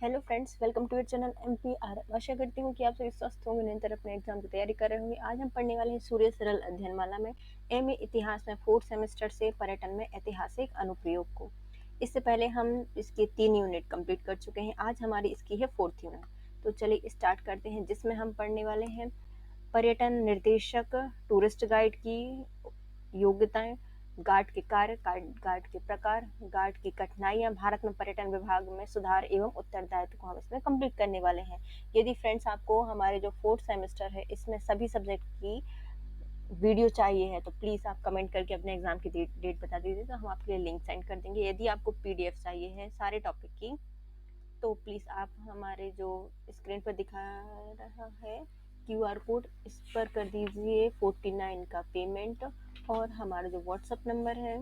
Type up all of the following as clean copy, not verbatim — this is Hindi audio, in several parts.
Hello friends, welcome to your channel MPR. आशा करती हूँ कि आप सभी स्वस्थ होंगे, निरंतर अपने एग्जाम की तैयारी कर रहे होंगे। आज हम पढ़ने वाले हैं सूर्य सरल अध्ययनमाला में एमए इतिहास में 4th सेमेस्टर से पर्यटन में ऐतिहासिक अनुप्रयोग को। इससे पहले हम इसके 3 यूनिट कंप्लीट कर चुके हैं। आज हमारी इसकी है 4th यूनिट। तो चलिए स्टार्ट करते हैं, जिसमें हम पढ़ने वाले हैं पर्यटन निर्देशक, टूरिस्ट गाइड की योग्यताएं, गार्ड के कार्य, गार्ड के प्रकार, गार्ड की कठिनाइयां, भारत में पर्यटन विभाग में सुधार एवं उत्तरदायित्व को हम इसमें कंप्लीट करने वाले हैं। यदि फ्रेंड्स आपको हमारे जो 4th सेमेस्टर है इसमें सभी सब्जेक्ट की वीडियो चाहिए है तो प्लीज़ आप कमेंट करके अपने एग्जाम की डेट बता दीजिए, तो हम आपके लिए लिंक सेंड कर देंगे। यदि आपको पीडीएफ चाहिए है सारे टॉपिक की तो प्लीज़ आप हमारे जो स्क्रीन पर दिखा रहा है QR कोड, इस पर कर दीजिए 49 का पेमेंट। और हमारा जो व्हाट्सएप नंबर है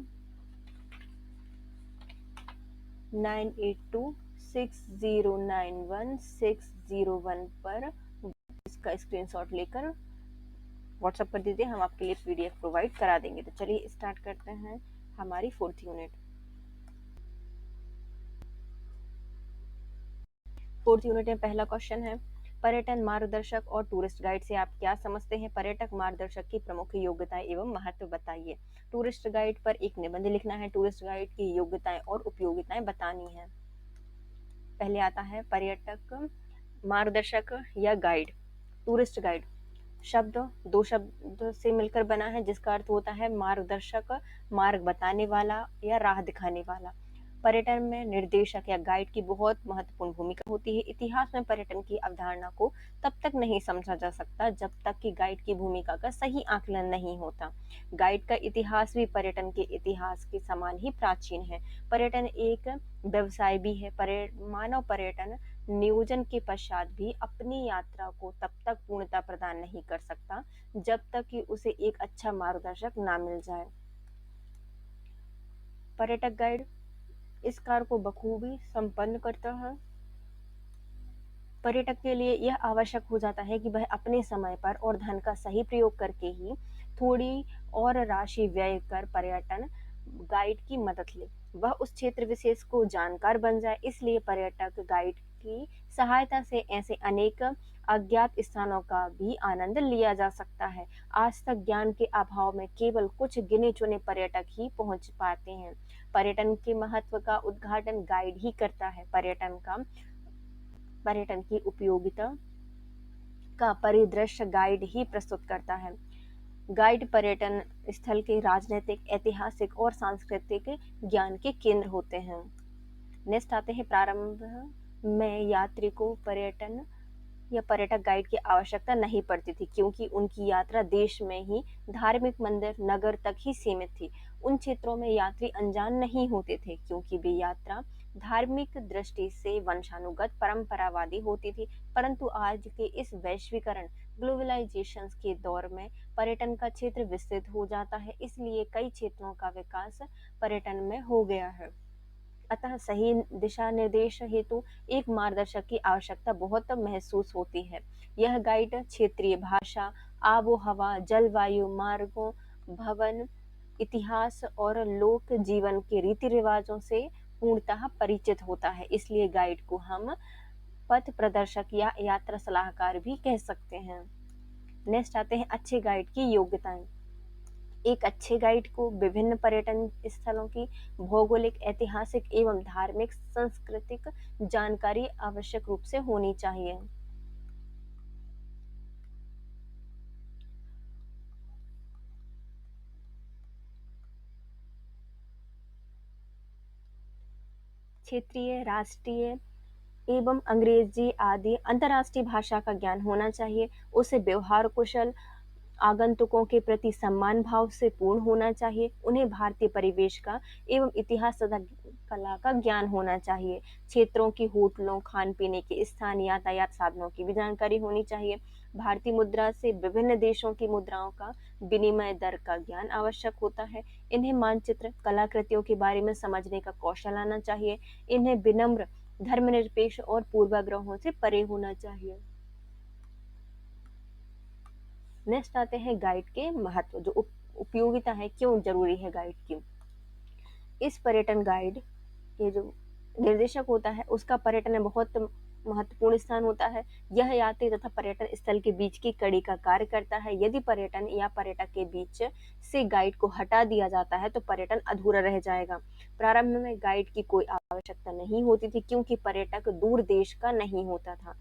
9826091601 पर इसका स्क्रीनशॉट लेकर व्हाट्सएप कर दीजिए, हम आपके लिए PDF प्रोवाइड करा देंगे। तो चलिए स्टार्ट करते हैं हमारी 4th यूनिट। 4th यूनिट में पहला क्वेश्चन है, पर्यटन मार्गदर्शक और टूरिस्ट गाइड से आप क्या समझते हैं? पर्यटक मार्गदर्शक की प्रमुख योग्यताएं एवं महत्व बताइए। टूरिस्ट गाइड पर एक निबंध लिखना है, टूरिस्ट गाइड की योग्यताएं और उपयोगिताएं बतानी है। पहले आता है पर्यटक मार्गदर्शक या गाइड। टूरिस्ट गाइड शब्द 2 शब्द से मिलकर बना है, जिसका अर्थ होता है मार्गदर्शक, मार्ग बताने वाला या राह दिखाने वाला। पर्यटन में निर्देशक या गाइड की बहुत महत्वपूर्ण भूमिका होती है। इतिहास में पर्यटन की अवधारणा को तब तक नहीं समझा जा सकता जब तक कि गाइड की भूमिका का सही आकलन नहीं होता। गाइड का इतिहास भी पर्यटन के इतिहास के समान ही प्राचीन है। पर्यटन एक व्यवसाय भी है। मानव पर्यटन नियोजन के पश्चात भी अपनी यात्रा को तब तक पूर्णता प्रदान नहीं कर सकता जब तक कि उसे एक अच्छा मार्गदर्शक ना मिल जाए। पर्यटक गाइड इस कार्य को बखूबी संपन्न करता है। पर्यटक के लिए यह आवश्यक हो जाता है कि वह अपने समय पर और धन का सही प्रयोग करके ही थोड़ी और राशि व्यय कर पर्यटन गाइड की मदद ले, वह उस क्षेत्र विशेष को जानकार बन जाए। इसलिए पर्यटक गाइड की सहायता से ऐसे अनेक अज्ञात स्थानों का भी आनंद लिया जा सकता है। आज तक ज्ञान के अभाव में केवल कुछ गिने चुने पर्यटक ही पहुंच पाते हैं। पर्यटन के महत्व का उद्घाटन गाइड ही करता है। पर्यटन की उपयोगिता का परिदृश्य गाइड ही प्रस्तुत करता है। गाइड पर्यटन स्थल के राजनीतिक, ऐतिहासिक और सांस्कृतिक ज्ञान के केंद्र होते हैं। नेक्स्ट आते हैं, प्रारंभ में यात्री को पर्यटन या पर्यटक गाइड की आवश्यकता नहीं पड़ती थी, क्योंकि उनकी यात्रा देश में ही धार्मिक मंदिर, नगर तक ही सीमित थी। उन क्षेत्रों में यात्री अनजान नहीं होते थे, क्योंकि वे यात्रा धार्मिक दृष्टि से वंशानुगत परंपरावादी होती थी। परंतु आज के इस वैश्वीकरण, ग्लोबलाइजेशन के दौर में पर्यटन का क्षेत्र विस्तृत हो जाता है, इसलिए कई क्षेत्रों का विकास पर्यटन में हो गया है। अतः सही दिशा निर्देश हेतु एक मार्गदर्शक की आवश्यकता बहुत महसूस होती है। यह गाइड क्षेत्रीय भाषा, आबो हवा, जलवायु, मार्गों, भवन, इतिहास और लोक जीवन के रीति रिवाजों से पूर्णतः परिचित होता है। इसलिए गाइड को हम पथ प्रदर्शक या यात्रा सलाहकार भी कह सकते हैं। नेक्स्ट आते हैं अच्छे गाइड की योग्यताएं। एक अच्छे गाइड को विभिन्न पर्यटन स्थलों की भौगोलिक, ऐतिहासिक एवं धार्मिक, सांस्कृतिक जानकारी आवश्यक रूप से होनी चाहिए। क्षेत्रीय, राष्ट्रीय एवं अंग्रेजी आदि अंतर्राष्ट्रीय भाषा का ज्ञान होना चाहिए। उसे व्यवहार कुशल, आगंतुकों के प्रति सम्मान भाव से पूर्ण होना चाहिए। उन्हें भारतीय परिवेश का एवं इतिहास तथा कला का ज्ञान होना चाहिए। क्षेत्रों की होटलों, खान पीने के स्थान, यातायात साधनों की भी जानकारी होनी चाहिए। भारतीय मुद्रा से विभिन्न देशों की मुद्राओं का विनिमय दर का ज्ञान आवश्यक होता है। इन्हें मानचित्र, कलाकृतियों के बारे में समझने का कौशल आना चाहिए। इन्हें विनम्र, धर्मनिरपेक्ष और पूर्वाग्रहों से परे होना चाहिए। नेक्स्ट आते हैं गाइड के महत्व, जो उपयोगिता है, क्यों जरूरी है गाइड की। इस पर्यटन गाइड के जो निर्देशक होता है उसका पर्यटन में बहुत महत्वपूर्ण स्थान होता है। यह यात्री तथा पर्यटन स्थल के बीच की कड़ी का कार्य करता है। यदि पर्यटन या पर्यटक के बीच से गाइड को हटा दिया जाता है तो पर्यटन अधूरा रह जाएगा। प्रारंभ में गाइड की कोई आवश्यकता नहीं होती थी क्योंकि पर्यटक दूर देश का नहीं होता था।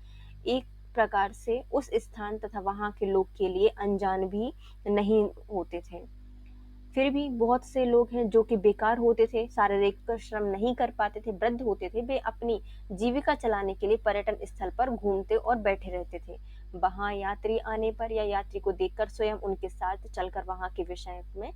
एक प्रकार से उस स्थान तथा वहाँ के लोग के लिए अनजान भी नहीं होते थे। फिर भी बहुत से लोग हैं जो कि बेकार होते थे, शारीरिक श्रम नहीं कर पाते थे, वृद्ध होते थे, वे अपनी जीविका चलाने के लिए पर्यटन स्थल पर घूमते और बैठे रहते थे। वहाँ यात्री आने पर या यात्री को देखकर स्वयं उनके साथ चलकर वहाँ के विषय में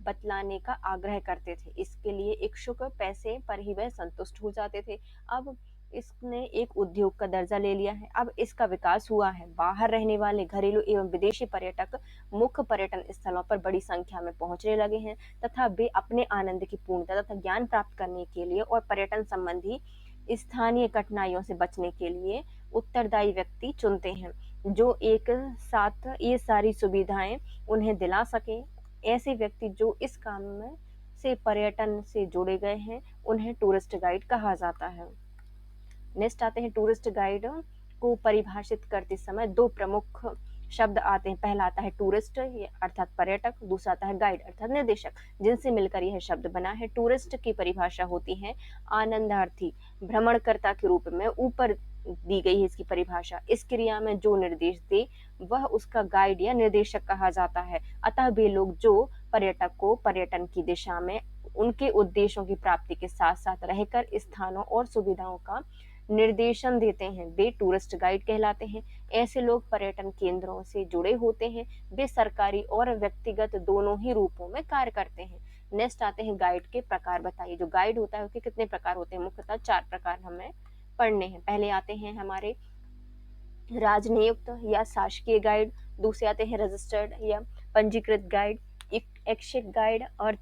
बतलाने का आग्रह करते थे। इसके लिए इच्छुक पैसे पर ही वह संतुष्ट हो जाते थे। अब इसने एक उद्योग का दर्जा ले लिया है। अब इसका विकास हुआ है। बाहर रहने वाले घरेलू एवं विदेशी पर्यटक मुख्य पर्यटन स्थलों पर बड़ी संख्या में पहुंचने लगे हैं तथा वे अपने आनंद की पूर्णता तथा ज्ञान प्राप्त करने के लिए और पर्यटन संबंधी स्थानीय कठिनाइयों से बचने के लिए उत्तरदायी व्यक्ति चुनते हैं जो एक साथ ये सारी सुविधाएं उन्हें दिला सके। ऐसे व्यक्ति जो इस काम में से पर्यटन से जुड़े गए हैं उन्हें टूरिस्ट गाइड कहा जाता है। नेक्स्ट आते हैं टूरिस्ट गाइड को परिभाषित करते समय दो प्रमुख शब्द आते हैं। पहला आता है टूरिस्ट अर्थात पर्यटक, दूसरा आता है गाइड अर्थात निर्देशक, जिनसे मिलकर यह शब्द बना है। टूरिस्ट की परिभाषा होती है आनंदार्थी, भ्रमणकर्ता के रूप में ऊपर दी गई है इसकी परिभाषा। इस क्रिया में जो निर्देश दे वह उसका गाइड या निर्देशक कहा जाता है। अतः वे लोग जो पर्यटक को पर्यटन की दिशा में उनके उद्देश्यों की प्राप्ति के साथ साथ रहकर स्थानों और सुविधाओं का निर्देशन देते हैं वे टूरिस्ट गाइड कहलाते हैं। ऐसे लोग पर्यटन केंद्रों से जुड़े होते हैं। वे सरकारी और व्यक्तिगत दोनों ही रूपों में कार्य करते हैं। नेक्स्ट आते हैं गाइड के प्रकार बताइए। जो गाइड होता है उसके कितने प्रकार होते हैं? मुख्यतः 4 प्रकार हमें पढ़ने हैं। पहले आते हैं हमारे राजनियुक्त या शासकीय गाइड, दूसरे आते हैं रजिस्टर्ड या पंजीकृत गाइड, ऐच्छिक गाइड और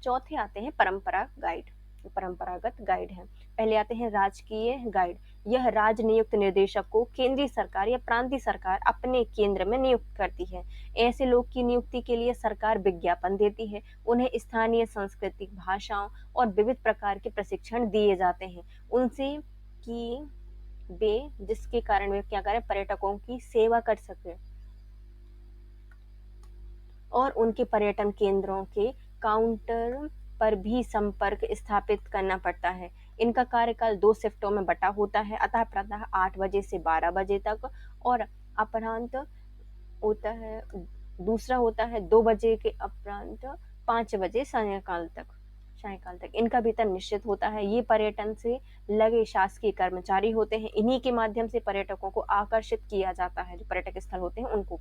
चौथे आते हैं परंपरागत गाइड है। पहले आते हैं राजकीय गाइड। यह राजनियुक्त निर्देशक को केंद्रीय सरकार या प्रांतीय सरकार अपने केंद्र में नियुक्त करती है। ऐसे लोग की नियुक्ति के लिए सरकार विज्ञापन देती है। उन्हें स्थानीय सांस्कृतिक भाषाओं और विविध प्रकार के प्रशिक्षण दिए जाते हैं उनसे कि वे जिसके कारण वे क्या करें पर्यटकों की सेवा कर सके और उनके पर्यटन केंद्रों के काउंटर पर भी संपर्क स्थापित करना पड़ता है। इनका कार्यकाल 2 शिफ्टों में बटा होता है अतः प्रातः 8 बजे से 12 बजे तक और अपरांत होता है दूसरा होता है 2 बजे के अपरांत 5 बजे सायंकाल तक। इनका वेतन निश्चित होता है। ये पर्यटन से लगे शासकीय कर्मचारी होते हैं। इन्हीं के माध्यम से पर्यटकों को आकर्षित किया जाता है। जो पर्यटक स्थल होते हैं उनको,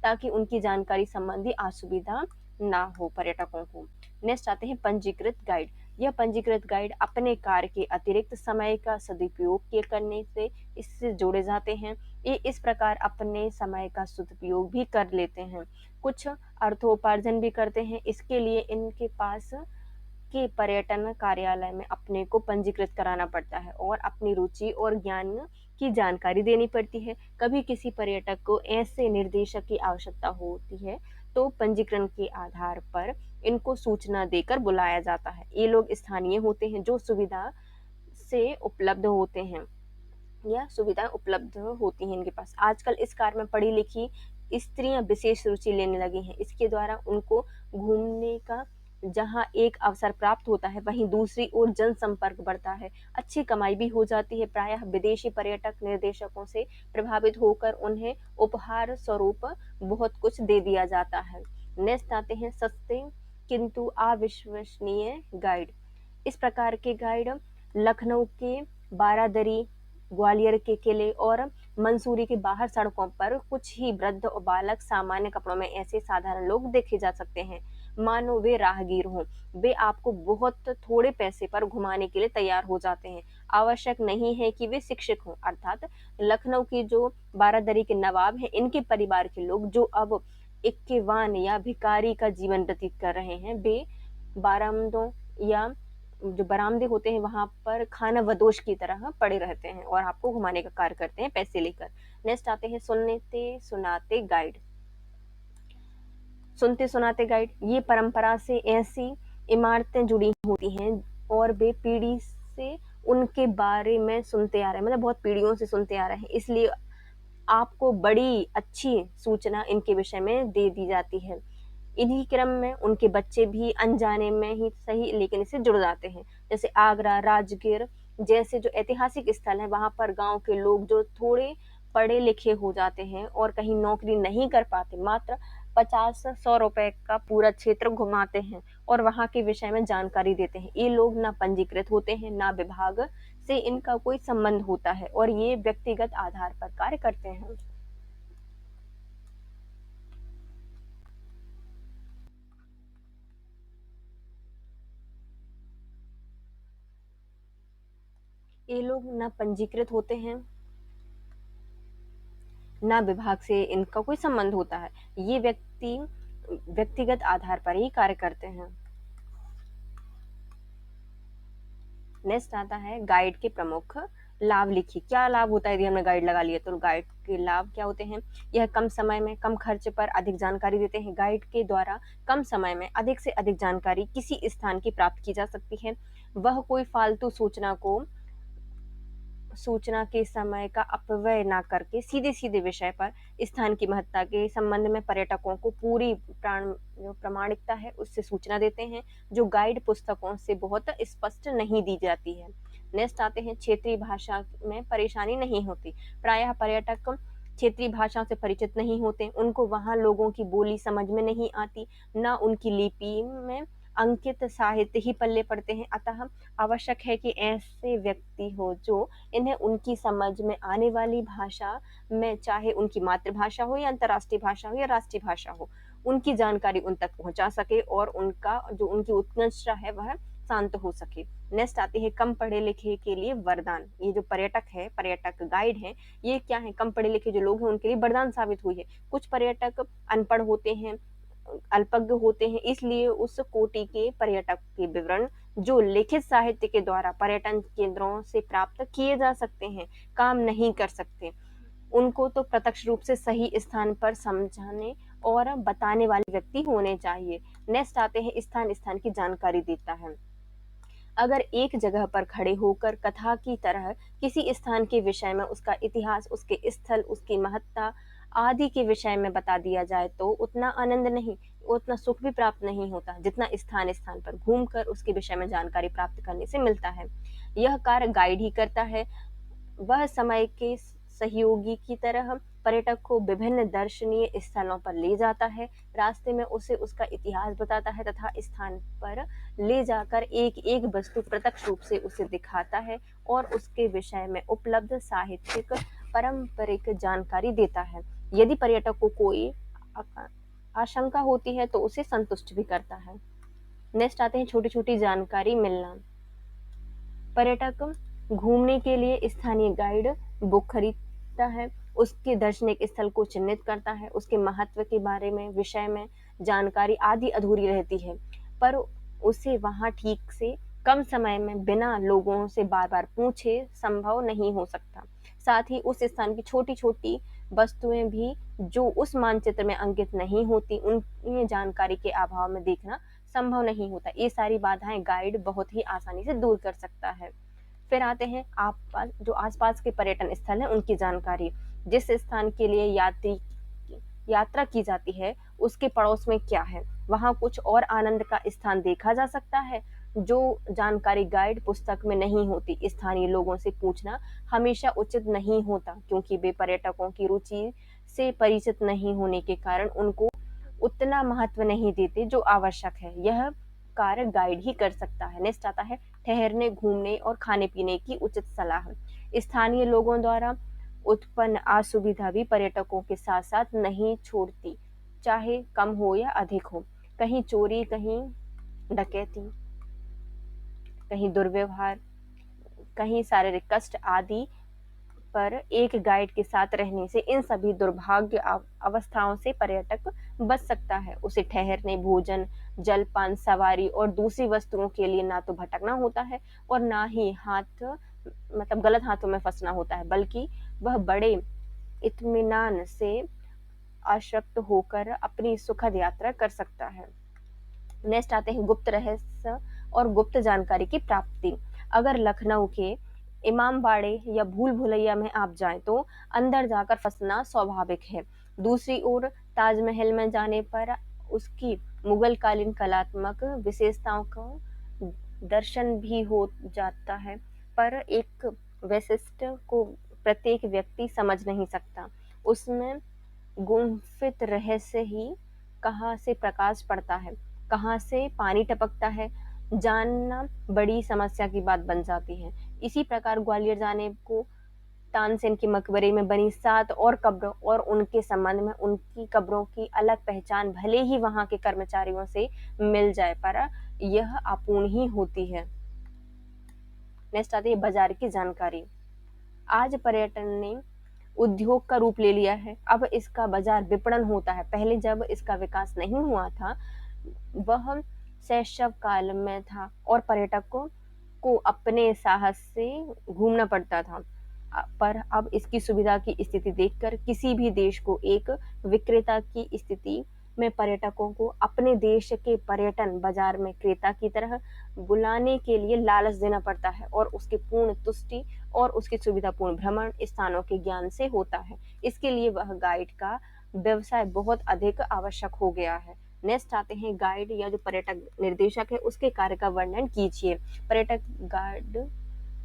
ताकि उनकी जानकारी संबंधी असुविधा ना हो पर्यटकों को। नेक्स्ट आते हैं पंजीकृत गाइड। यह पंजीकृत गाइड अपने कार्य के अतिरिक्त समय का सदुपयोग करने से इससे जोड़े जाते हैं। ये इस प्रकार अपने समय का सदुपयोग भी कर लेते हैं, कुछ अर्थोपार्जन भी करते हैं। इसके लिए इनके पास के पर्यटन कार्यालय में अपने को पंजीकृत कराना पड़ता है और अपनी रुचि और ज्ञान की जानकारी देनी पड़ती है। कभी किसी पर्यटक को ऐसे निर्देशक की आवश्यकता होती है तो पंजीकरण के आधार पर इनको सूचना देकर बुलाया जाता है। ये लोग स्थानीय होते हैं जो सुविधा से उपलब्ध होते हैं या सुविधाएं उपलब्ध होती हैं इनके पास। आजकल इस कार्य में पढ़ी लिखी स्त्रियां विशेष रुचि लेने लगी हैं। इसके द्वारा उनको घूमने का जहां एक अवसर प्राप्त होता है वहीं दूसरी ओर जनसंपर्क बढ़ता है, अच्छी कमाई भी हो जाती है। प्रायः विदेशी पर्यटक निर्देशकों से प्रभावित होकर उन्हें उपहार स्वरूप बहुत कुछ दे दिया जाता है। नेक्स्ट आते हैं सस्ते किंतु अविश्वसनीय गाइड। इस प्रकार के गाइड लखनऊ के बारादरी, ग्वालियर के किले और मंसूरी के बाहर सड़कों पर कुछ ही वृद्ध और बालक सामान्य कपड़ों में ऐसे साधारण लोग देखे जा सकते हैं मानो वे राहगीर हों। वे आपको बहुत थोड़े पैसे पर घुमाने के लिए तैयार हो जाते हैं। आवश्यक नहीं है कि वे शिक्षित हों। अर्थात लखनऊ की जो बारादरी के नवाब हैं इनके परिवार के लोग जो अब इक्केवान या भिखारी का जीवन व्यतीत कर रहे हैं वे बारामदों या जो बरामदे होते हैं वहां पर खाना बदोश की तरह पड़े रहते हैं और आपको घुमाने का कार्य करते हैं पैसे लेकर। नेक्स्ट आते हैं सुनते सुनाते गाइड। ये परंपरा से ऐसी इमारतें जुड़ी होती हैं और वे पीढ़ी से उनके बारे में सुनते आ रहे हैं, मतलब बहुत पीढ़ियों से सुनते आ रहे हैं, इसलिए आपको बड़ी अच्छी सूचना इनके विषय में दे दी जाती है। इन्हीं क्रम में उनके बच्चे भी अनजाने में ही सही लेकिन इससे जुड़ जाते हैं। जैसे आगरा, राजगीर जैसे जो ऐतिहासिक स्थल है, वहां पर गांव के लोग जो थोड़े पढ़े लिखे हो जाते हैं और कहीं नौकरी नहीं कर पाते, मात्र 50-100 रुपए का पूरा क्षेत्र घुमाते हैं और वहां के विषय में जानकारी देते हैं। ये लोग ना पंजीकृत होते हैं, ना विभाग से इनका कोई संबंध होता है और ये व्यक्तिगत आधार पर कार्य करते हैं। ये लोग ना पंजीकृत होते हैं, ना विभाग से इनका कोई संबंध होता है। ये व्यक्ति व्यक्तिगत आधार पर ही कार्य करते हैं। नेक्स्ट आता है गाइड के प्रमुख लाभ लिखिए। क्या लाभ होता है यदि हमने गाइड लगा लिया तो? गाइड के लाभ क्या होते हैं? यह कम समय में कम खर्च पर अधिक जानकारी देते हैं। गाइड के द्वारा कम समय में अधिक से अधिक जानकारी किसी स्थान की प्राप्त की जा सकती है। वह कोई फालतू सूचना के समय का अपव्यय ना करके सीधे सीधे विषय पर स्थान की महत्ता के संबंध में पर्यटकों को पूरी जो प्रामाणिकता है उससे सूचना देते हैं, जो गाइड पुस्तकों से बहुत स्पष्ट नहीं दी जाती है। नेक्स्ट आते हैं क्षेत्रीय भाषा में परेशानी नहीं होती। प्रायः पर्यटक क्षेत्रीय भाषा से परिचित नहीं होते, उनको वहां लोगों की बोली समझ में नहीं आती, ना उनकी लिपि में अंकित साहित्य ही पल्ले पड़ते हैं। अतः आवश्यक है कि ऐसे व्यक्ति हो जो इन्हें उनकी समझ में आने वाली भाषा में, चाहे उनकी मातृभाषा हो या अंतर्राष्ट्रीय भाषा हो या राष्ट्रीय भाषा हो, उनकी जानकारी उन तक पहुंचा सके और उनका जो उनकी उत्कर्षता है वह शांत हो सके। नेक्स्ट आती है कम पढ़े लिखे के लिए वरदान। ये जो पर्यटक गाइड है, ये क्या है? कम पढ़े लिखे जो लोग हैं उनके लिए वरदान साबित हुई है। कुछ पर्यटक अनपढ़ होते हैं, अल्पज्ञ होते हैं, इसलिए उस कोटि के पर्यटक के विवरण जो लिखित साहित्य के द्वारा पर्यटन केंद्रों से प्राप्त किए जा सकते हैं काम नहीं कर सकते। उनको तो प्रत्यक्ष रूप से सही स्थान पर समझाने और बताने वाले व्यक्ति होने चाहिए। नेक्स्ट आते हैं स्थान की जानकारी देता है। अगर एक जगह पर खड़े होकर कथा की तरह किसी स्थान के विषय में, उसका इतिहास, उसके स्थल, उसकी महत्ता आदि के विषय में बता दिया जाए तो उतना आनंद नहीं, उतना सुख भी प्राप्त नहीं होता जितना स्थान स्थान पर घूमकर उसके विषय में जानकारी प्राप्त करने से मिलता है। यह कार्य गाइड ही करता है। वह समय के सहयोगी की तरह पर्यटक को विभिन्न दर्शनीय स्थलों पर ले जाता है, रास्ते में उसे उसका इतिहास बताता है तथा स्थान पर ले जाकर एक एक वस्तु प्रत्यक्ष रूप से उसे दिखाता है और उसके विषय में उपलब्ध साहित्यिक पारंपरिक जानकारी देता है। यदि पर्यटक को कोई आशंका होती है तो उसे संतुष्ट भी करता है। नेक्स्ट आते हैं छोटी छोटी जानकारी मिलना। पर्यटक घूमने के लिए स्थानीय गाइड बुक खरीदता है, उसके दर्शनिक स्थल को चिन्हित करता है, उसके महत्व के बारे में, विषय में जानकारी आदि अधूरी रहती है, पर उसे वहां ठीक से कम समय में बिना लोगों से बार बार पूछे संभव नहीं हो सकता। साथ ही उस स्थान की छोटी छोटी वस्तुएं भी जो उस मानचित्र में अंकित नहीं होती, उन्हें जानकारी के अभाव में देखना संभव नहीं होता। ये सारी बाधाएं गाइड बहुत ही आसानी से दूर कर सकता है। फिर आते हैं जो आसपास के पर्यटन स्थल हैं उनकी जानकारी। जिस स्थान के लिए यात्रा की जाती है उसके पड़ोस में क्या है, वहां कुछ और आनंद का स्थान देखा जा सकता है जो जानकारी गाइड पुस्तक में नहीं होती। स्थानीय लोगों से पूछना हमेशा उचित नहीं होता क्योंकि वे पर्यटकों की रुचि से परिचित नहीं होने के कारण उनको उतना महत्व नहीं देते जो आवश्यक है। यह कार्य गाइड ही कर सकता है। नेक्स्ट आता है ठहरने, घूमने और खाने पीने की उचित सलाह। स्थानीय लोगों द्वारा उत्पन्न असुविधा भी पर्यटकों के साथ साथ नहीं छोड़ती, चाहे कम हो या अधिक हो। कहीं चोरी, कहीं डकैती, कहीं दुर्व्यवहार, कहीं शारीरिक कष्ट आदि पर एक गाइड के साथ रहने से इन सभी दुर्भाग्य अवस्थाओं से पर्यटक बच सकता है। उसे ठहरने, भोजन, जलपान, सवारी और दूसरी वस्तुओं के लिए ना तो भटकना होता है और ना ही गलत हाथों में फंसना होता है, बल्कि वह बड़े इत्मीनान से आशक्त होकर अपनी सुखद यात्रा कर सकता है। नेक्स्ट आते हैं गुप्त रहस्य और गुप्त जानकारी की प्राप्ति। अगर लखनऊ के इमामबाड़े या भूल भुलैया में आप जाएं तो अंदर जाकर फंसना स्वाभाविक है। दूसरी ओर ताजमहल में जाने पर उसकी मुगल कालीन कलात्मक विशेषताओं का दर्शन भी हो जाता है, पर एक वैशिष्ट को प्रत्येक व्यक्ति समझ नहीं सकता। उसमें गुम्फित रहस्य ही कहाँ से प्रकाश पड़ता है, कहाँ से पानी टपकता है, जानना बड़ी समस्या की बात बन जाती है। इसी प्रकार ग्वालियर जाने को तानसेन के मकबरे में बनी 7 और कब्रों और उनके संबंध में उनकी कब्रों की अलग पहचान भले ही वहां के कर्मचारियों से मिल जाए, पर यह अपूर्ण ही होती है। नेक्स्ट आती है बाजार की जानकारी। आज पर्यटन ने उद्योग का रूप ले लिया है। अब इसका बाजार विपणन होता है। पहले जब इसका विकास नहीं हुआ था, वह शैशव काल में था और पर्यटकों को अपने साहस से घूमना पड़ता था। पर अब इसकी सुविधा की स्थिति देखकर किसी भी देश को एक विक्रेता की स्थिति में पर्यटकों को अपने देश के पर्यटन बाजार में क्रेता की तरह बुलाने के लिए लालच देना पड़ता है और उसकी पूर्ण तुष्टि और उसकी सुविधापूर्ण भ्रमण स्थानों के ज्ञान से होता है। इसके लिए वह गाइड का व्यवसाय बहुत अधिक आवश्यक हो गया है। नेक्स्ट आते हैं गाइड या जो पर्यटक निर्देशक है उसके कार्य का वर्णन कीजिए। पर्यटक गाइड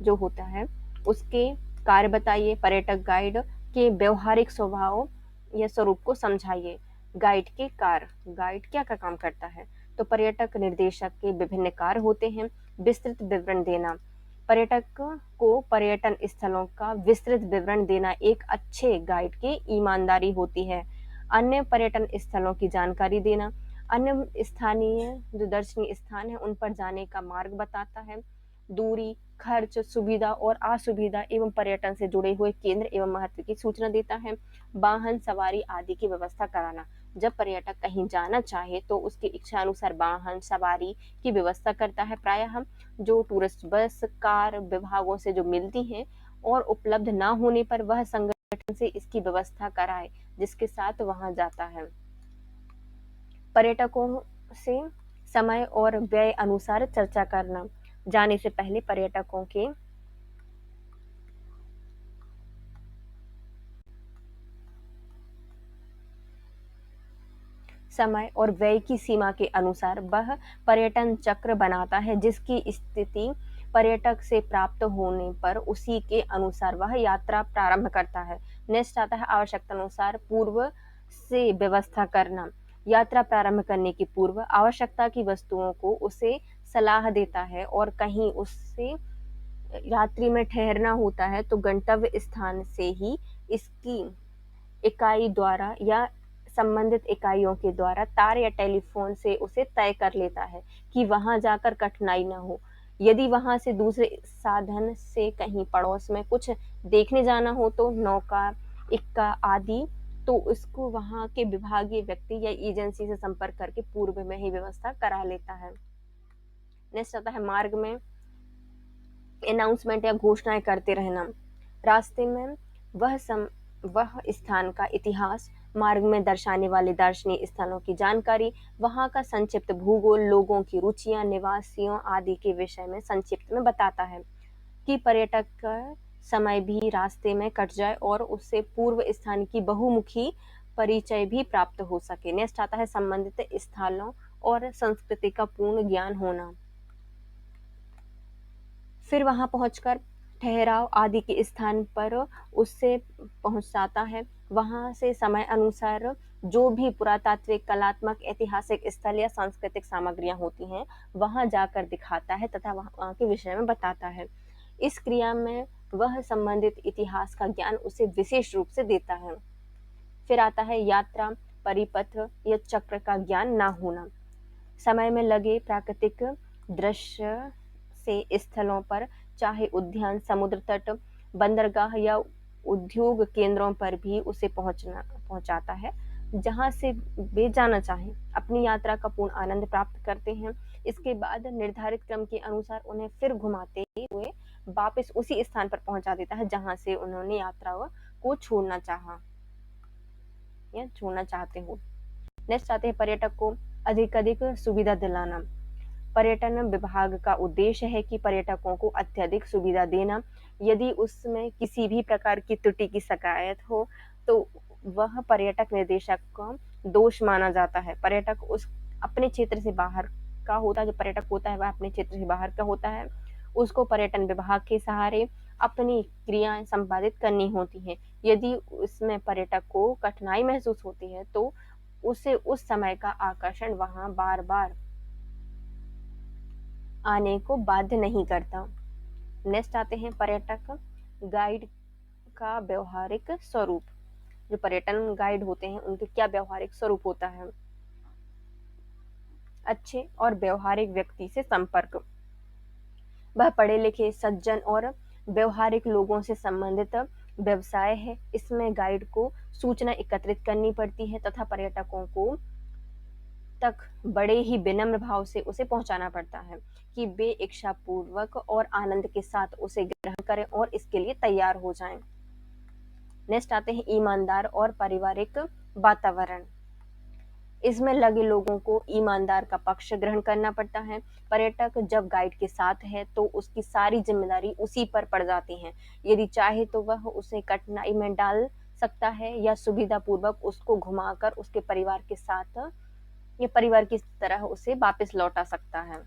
जो होता है उसके कार्य बताइए। पर्यटक गाइड के व्यवहारिक स्वभाव या स्वरूप को समझाइए। गाइड के कार्य, गाइड क्या क्या काम करता है? तो पर्यटक निर्देशक के विभिन्न कार्य होते हैं। विस्तृत विवरण देना, पर्यटक को पर्यटन स्थलों का विस्तृत विवरण देना एक अच्छे गाइड की ईमानदारी होती है। अन्य पर्यटन स्थलों की जानकारी देना, अन्य स्थानीय जो दर्शनीय स्थान है उन पर जाने का मार्ग बताता है। दूरी, खर्च, सुविधा और असुविधा एवं पर्यटन से जुड़े हुए केंद्र एवं महत्व की सूचना देता है। वाहन सवारी आदि की व्यवस्था कराना, जब पर्यटक कहीं जाना चाहे तो उसकी इच्छा अनुसार वाहन सवारी की व्यवस्था करता है। प्रायः जो टूरिस्ट बस, कार विभागों से जो मिलती हैं और उपलब्ध ना होने पर वह संगठन से इसकी व्यवस्था कराए जिसके साथ वहां जाता है। पर्यटकों से समय और व्यय अनुसार चर्चा करना, जाने से पहले पर्यटकों के समय और व्यय की सीमा के अनुसार वह पर्यटन चक्र बनाता है जिसकी स्थिति पर्यटक से प्राप्त होने पर उसी के अनुसार वह यात्रा प्रारंभ करता है। नेक्स्ट आता है आवश्यकता अनुसार पूर्व से व्यवस्था करना। यात्रा प्रारंभ करने की पूर्व आवश्यकता की वस्तुओं को उसे सलाह देता है और कहीं उससे रात्रि में ठहरना होता है तो गंतव्य स्थान से ही इसकी इकाई द्वारा या संबंधित इकाइयों के द्वारा तार या टेलीफोन से उसे तय कर लेता है कि वहां जाकर कठिनाई न हो। यदि वहां से दूसरे साधन से कहीं पड़ोस में कुछ देखने जाना हो तो नौका, इक्का आदि, तो उसको वहां के विभागीय व्यक्ति या एजेंसी से संपर्क करके पूर्व में ही व्यवस्था करा लेता है। नेक्स्ट आता है मार्ग में अनाउंसमेंट या घोषणाएं करते रहना। रास्ते में वह स्थान का इतिहास, मार्ग में दर्शाने वाले दार्शनिक स्थलों की जानकारी, वहां का संक्षिप्त भूगोल, लोगों की रुचियां, निवासियों आदि के विषय में संक्षिप्त में बताता है कि पर्यटक का समय भी रास्ते में कट जाए और उससे पूर्व स्थान की बहुमुखी परिचय भी प्राप्त हो सके। नेक्स्ट आता है संबंधित स्थलों और संस्कृति का पूर्ण ज्ञान होना। फिर वहां पहुंचकर ठहराव आदि के स्थान पर उससे पहुंचाता है। वहां से समय अनुसार जो भी पुरातात्विक, कलात्मक, ऐतिहासिक स्थल या सांस्कृतिक सामग्रियां होती हैं वहां जाकर दिखाता है तथा वहां के विषय में बताता है। इस क्रिया में वह संबंधित इतिहास का ज्ञान उसे विशेष रूप से देता है। फिर आता है यात्रा परिपथ या चक्र का ज्ञान ना होना। समय में लगे प्राकृतिक दृश्य से स्थलों पर, चाहे उद्यान, समुद्र तट, बंदरगाह या उद्योग केंद्रों पर भी उसे पहुंचाता है जहां से वे जाना चाहें। अपनी यात्रा का पूर्ण आनंद प्राप्त करते हैं। इसके बाद निर्धारित क्रम के अनुसार उन्हें फिर घुमाते हुए वापस उसी स्थान पर पहुंचा देता है जहां से उन्होंने यात्रा को छोड़ना चाहा या छोड़ना चाहते हो। नेक्स्ट आते हैं पर्यटक को अधिक सुविधा दिलाना। पर्यटन विभाग का उद्देश्य है कि पर्यटकों को अत्यधिक सुविधा देना। यदि उसमें किसी भी प्रकार की त्रुटि की शिकायत हो तो वह पर्यटक निर्देशक का दोष माना जाता है। पर्यटक उस अपने क्षेत्र से बाहर का होता है, जो पर्यटक होता है वह अपने क्षेत्र से बाहर का होता है, उसको पर्यटन विभाग के सहारे अपनी क्रियाएं संपादित करनी होती हैं। यदि उसमें पर्यटक को कठिनाई महसूस होती है तो उसे उस समय का आकर्षण वहां बार बार आने को बाध्य नहीं करता। नेक्स्ट आते हैं पर्यटक गाइड का व्यवहारिक स्वरूप। जो पर्यटन गाइड होते हैं उनके क्या व्यवहारिक स्वरूप होता है। अच्छे और व्यवहारिक व्यक्ति से संपर्क। वह पढ़े लिखे, सज्जन और व्यवहारिक लोगों से संबंधित व्यवसाय है। इसमें गाइड को सूचना एकत्रित करनी पड़ती है तथा पर्यटकों को तक बड़े ही विनम्र भाव से उसे पहुंचाना पड़ता है कि वे इच्छापूर्वक और आनंद के साथ उसे ग्रहण करें और इसके लिए तैयार हो जाएं। नेक्स्ट आते हैं ईमानदार और पारिवारिक वातावरण। इसमें लगे लोगों को ईमानदार का पक्ष ग्रहण करना पड़ता है। पर्यटक जब गाइड के साथ है तो उसकी सारी जिम्मेदारी उसी पर पड़ जाती है। यदि चाहे तो वह उसे कठिनाई में डाल सकता है या सुविधा पूर्वक उसको घुमाकर उसके परिवार के साथ या परिवार की तरह उसे वापस लौटा सकता है।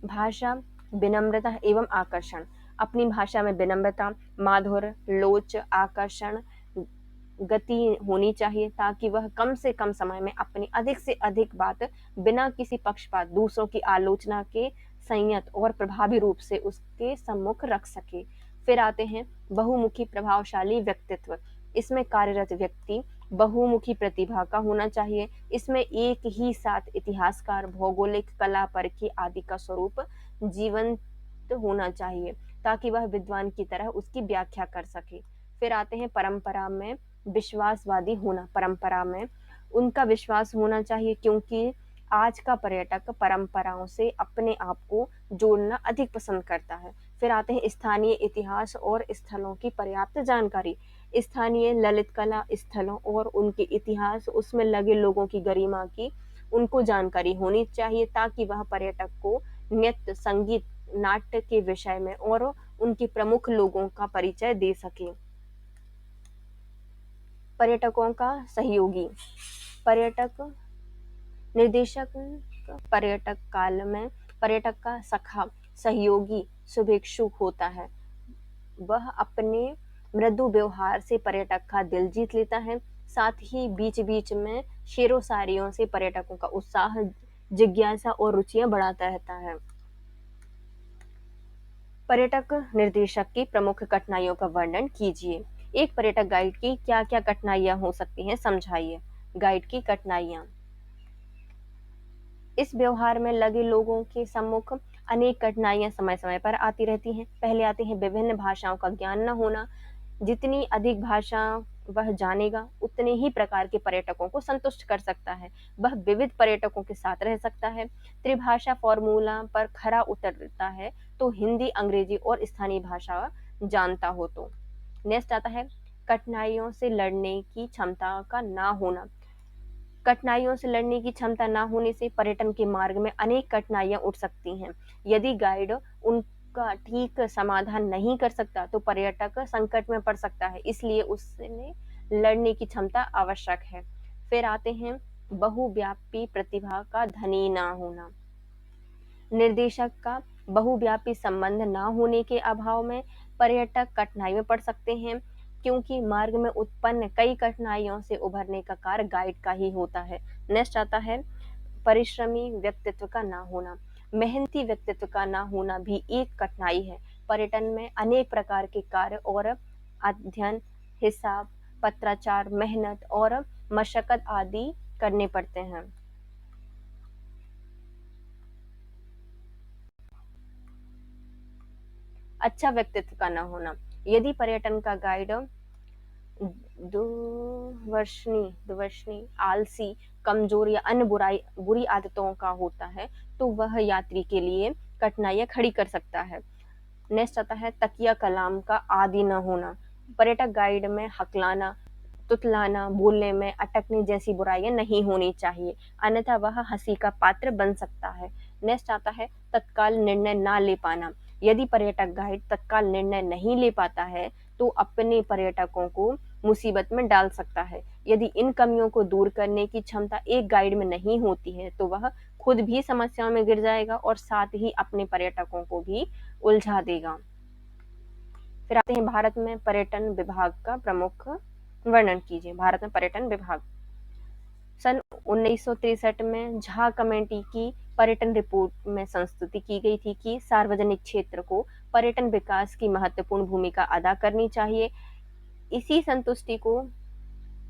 भाषा, विनम्रता एवं आकर्षण। अपनी भाषा में विनम्रता, माधुर्य, लोच, आकर्षण, गति होनी चाहिए ताकि वह कम से कम समय में अपनी अधिक से अधिक बात बिना किसी पक्षपात, दूसरों की आलोचना के संयत और प्रभावी रूप से उसके सम्मुख रख सके। फिर आते हैं बहुमुखी प्रभावशाली व्यक्तित्व। इसमें कार्यरत व्यक्ति बहुमुखी प्रतिभा का होना चाहिए। इसमें एक ही साथ इतिहासकार, भौगोलिक, कला परखी आदि का स्वरूप जीवंत होना चाहिए ताकि वह विद्वान की तरह उसकी व्याख्या कर सके। फिर आते हैं परंपरा में विश्वासवादी होना। परंपरा में उनका विश्वास होना चाहिए क्योंकि आज का पर्यटक परंपराओं से अपने आप को जोड़ना अधिक पसंद करता है। फिर आते हैं स्थानीय इतिहास और स्थलों की पर्याप्त जानकारी। स्थानीय ललित कला स्थलों और उनके इतिहास, उसमें लगे लोगों की गरिमा की उनको जानकारी होनी चाहिए ताकि वह पर्यटक को नृत्य, संगीत, नाट्य के विषय में और उनके प्रमुख लोगों का परिचय दे सके। पर्यटकों का सहयोगी। पर्यटक निर्देशक पर्यटक काल में पर्यटक का सखा, सहयोगी, शुभेच्छुक होता है। वह अपने मृदु व्यवहार से पर्यटक का दिल जीत लेता है। साथ ही बीच बीच में शेरों शायरियों से पर्यटकों का उत्साह, जिज्ञासा और रुचियां बढ़ाता रहता है। पर्यटक निर्देशक की प्रमुख कठिनाइयों का वर्णन कीजिए। एक पर्यटक गाइड की क्या क्या कठिनाइयां हो सकती हैं, समझाइए। गाइड की कठिनाइयां। इस व्यवहार में लगे लोगों के सम्मुख अनेक कठिनाइयां समय समय पर आती रहती हैं। पहले आते हैं विभिन्न भाषाओं का ज्ञान न होना। जितनी अधिक भाषा वह जानेगा उतने ही प्रकार के पर्यटकों को संतुष्ट कर सकता है। वह विविध पर्यटकों के साथ रह सकता है। त्रिभाषा फॉर्मूला पर खरा उतरता है तो हिंदी, अंग्रेजी और स्थानीय भाषा जानता हो तो। नेक्स्ट आता है कठिनाइयों से लड़ने की क्षमता का ना होना। कठिनाइयों से लड़ने की क्षमता ना होने से पर्यटन के मार्ग में अनेक कठिनाइयां उठ सकती हैं। यदि गाइड उनका ठीक समाधान नहीं कर सकता तो पर्यटक संकट में पड़ सकता है, इसलिए उसने लड़ने की क्षमता आवश्यक है। फिर आते हैं बहुव्यापी प्रतिभा का धनी ना होना। निर्देशक का बहुव्यापी संबंध न होने के अभाव में पर्यटक कठिनाई में पड़ सकते हैं क्योंकि मार्ग में उत्पन्न कई कठिनाइयों से उभरने का कार्य गाइड का ही होता है। नेक्स्ट आता है परिश्रमी व्यक्तित्व का ना होना। मेहनती व्यक्तित्व का ना होना भी एक कठिनाई है। पर्यटन में अनेक प्रकार के कार्य और अध्ययन, हिसाब, पत्राचार, मेहनत और मशक्कत आदि करने पड़ते हैं। अच्छा व्यक्तित्व का न होना। यदि पर्यटन का गाइड दुवर्षनी, आलसी, कमजोर या अन्य बुरी आदतों का होता है तो वह यात्री के लिए कठिनाइयां खड़ी कर सकता है। नेक्स्ट आता है तकिया कलाम का आदी न होना। पर्यटक गाइड में हकलाना, तुतलाना, बोलने में अटकने जैसी बुराइयां नहीं होनी चाहिए, अन्यथा वह हंसी का पात्र बन सकता है। नेक्स्ट आता है तत्काल निर्णय ना ले पाना। यदि पर्यटक गाइड तत्काल निर्णय नहीं ले पाता है तो अपने पर्यटकों को मुसीबत में डाल सकता है। यदि इन कमियों को दूर करने की क्षमता एक गाइड में नहीं होती है तो वह खुद भी समस्याओं में गिर जाएगा और साथ ही अपने पर्यटकों को भी उलझा देगा। फिर आते हैं भारत में पर्यटन विभाग का प्रमुख वर्णन कीजिए। भारत में पर्यटन विभाग सन 1963 में झा कमेटी की पर्यटन रिपोर्ट में संस्तुति की गई थी कि सार्वजनिक क्षेत्र को पर्यटन विकास की महत्वपूर्ण भूमिका अदा करनी चाहिए। इसी संतुष्टि को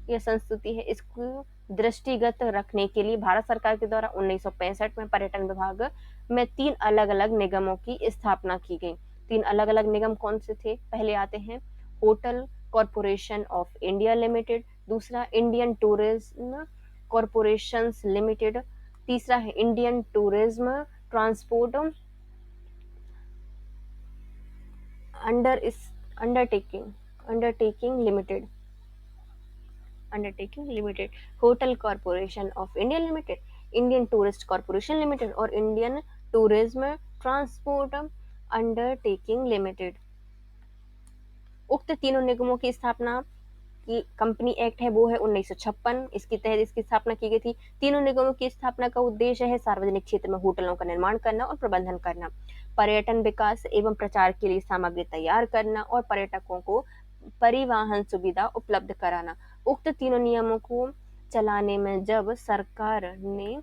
यह संस्तुति है, इसको दृष्टिगत रखने के लिए भारत सरकार के द्वारा 1965 में पर्यटन विभाग में 3 अलग-अलग निगमों की स्थापना की गई। 3 अलग-अलग निगम कौन से थे? पहले आते हैं hotel corporation of India limited, दूसरा इंडियन टूरिज्म कॉरपोरेशंस लिमिटेड, तीसरा है Indian tourism transport undertaking limited, hotel corporation of India limited, Indian tourist corporation limited और Indian tourism transport undertaking limited. उक्त तीनों निगमों की स्थापना की कंपनी एक्ट है वो है 1956, इसके तहत इसकी स्थापना की गई थी। तीनों निगमों की स्थापना का उद्देश्य है सार्वजनिक क्षेत्र में होटलों का निर्माण करना और प्रबंधन करना, पर्यटन विकास एवं प्रचार के लिए सामग्री तैयार करना और पर्यटकों को परिवहन सुविधा उपलब्ध कराना। उक्त तीनों नियमों को चलाने में जब सरकार ने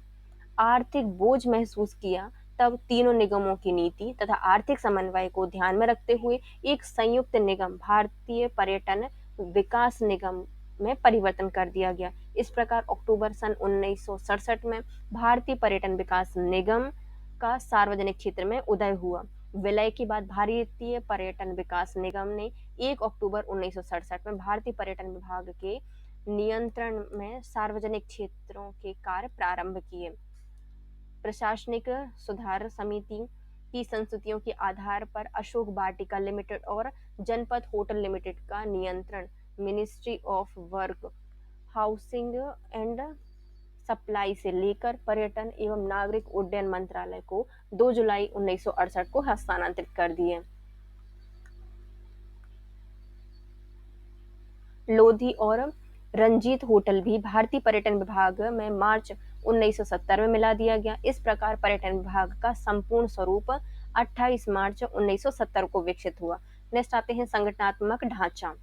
आर्थिक बोझ महसूस किया तब तीनों निगमों की नीति तथा आर्थिक समन्वय को ध्यान में रखते हुए एक संयुक्त निगम भारतीय पर्यटन विकास निगम में परिवर्तन कर दिया गया। इस प्रकार अक्टूबर सन 1967 में भारतीय पर्यटन विकास निगम का सार्वजनिक क्षेत्र में उदय हुआ। विलय के बाद भारतीय पर्यटन विकास निगम ने 1 अक्टूबर 1967 में भारतीय पर्यटन विभाग के नियंत्रण में सार्वजनिक क्षेत्रों के कार्य प्रारंभ किए। प्रशासनिक सुधार समिति की संस्तुतियों के आधार पर अशोक वाटिका लिमिटेड और जनपद होटल लिमिटेड का नियंत्रण ministry of work, housing and supply से लेकर पर्यटन एवं नागरिक उड्डयन मंत्रालय को 2 जुलाई 1968 को हस्तांतरित कर दिए। लोधी और रंजीत होटल भी भारतीय पर्यटन विभाग में मार्च 1970 में मिला दिया गया। इस प्रकार पर्यटन विभाग का संपूर्ण स्वरूप 28 मार्च 1970 को विकसित हुआ। नेक्स्ट आते हैं संगठनात्मक ढांचा।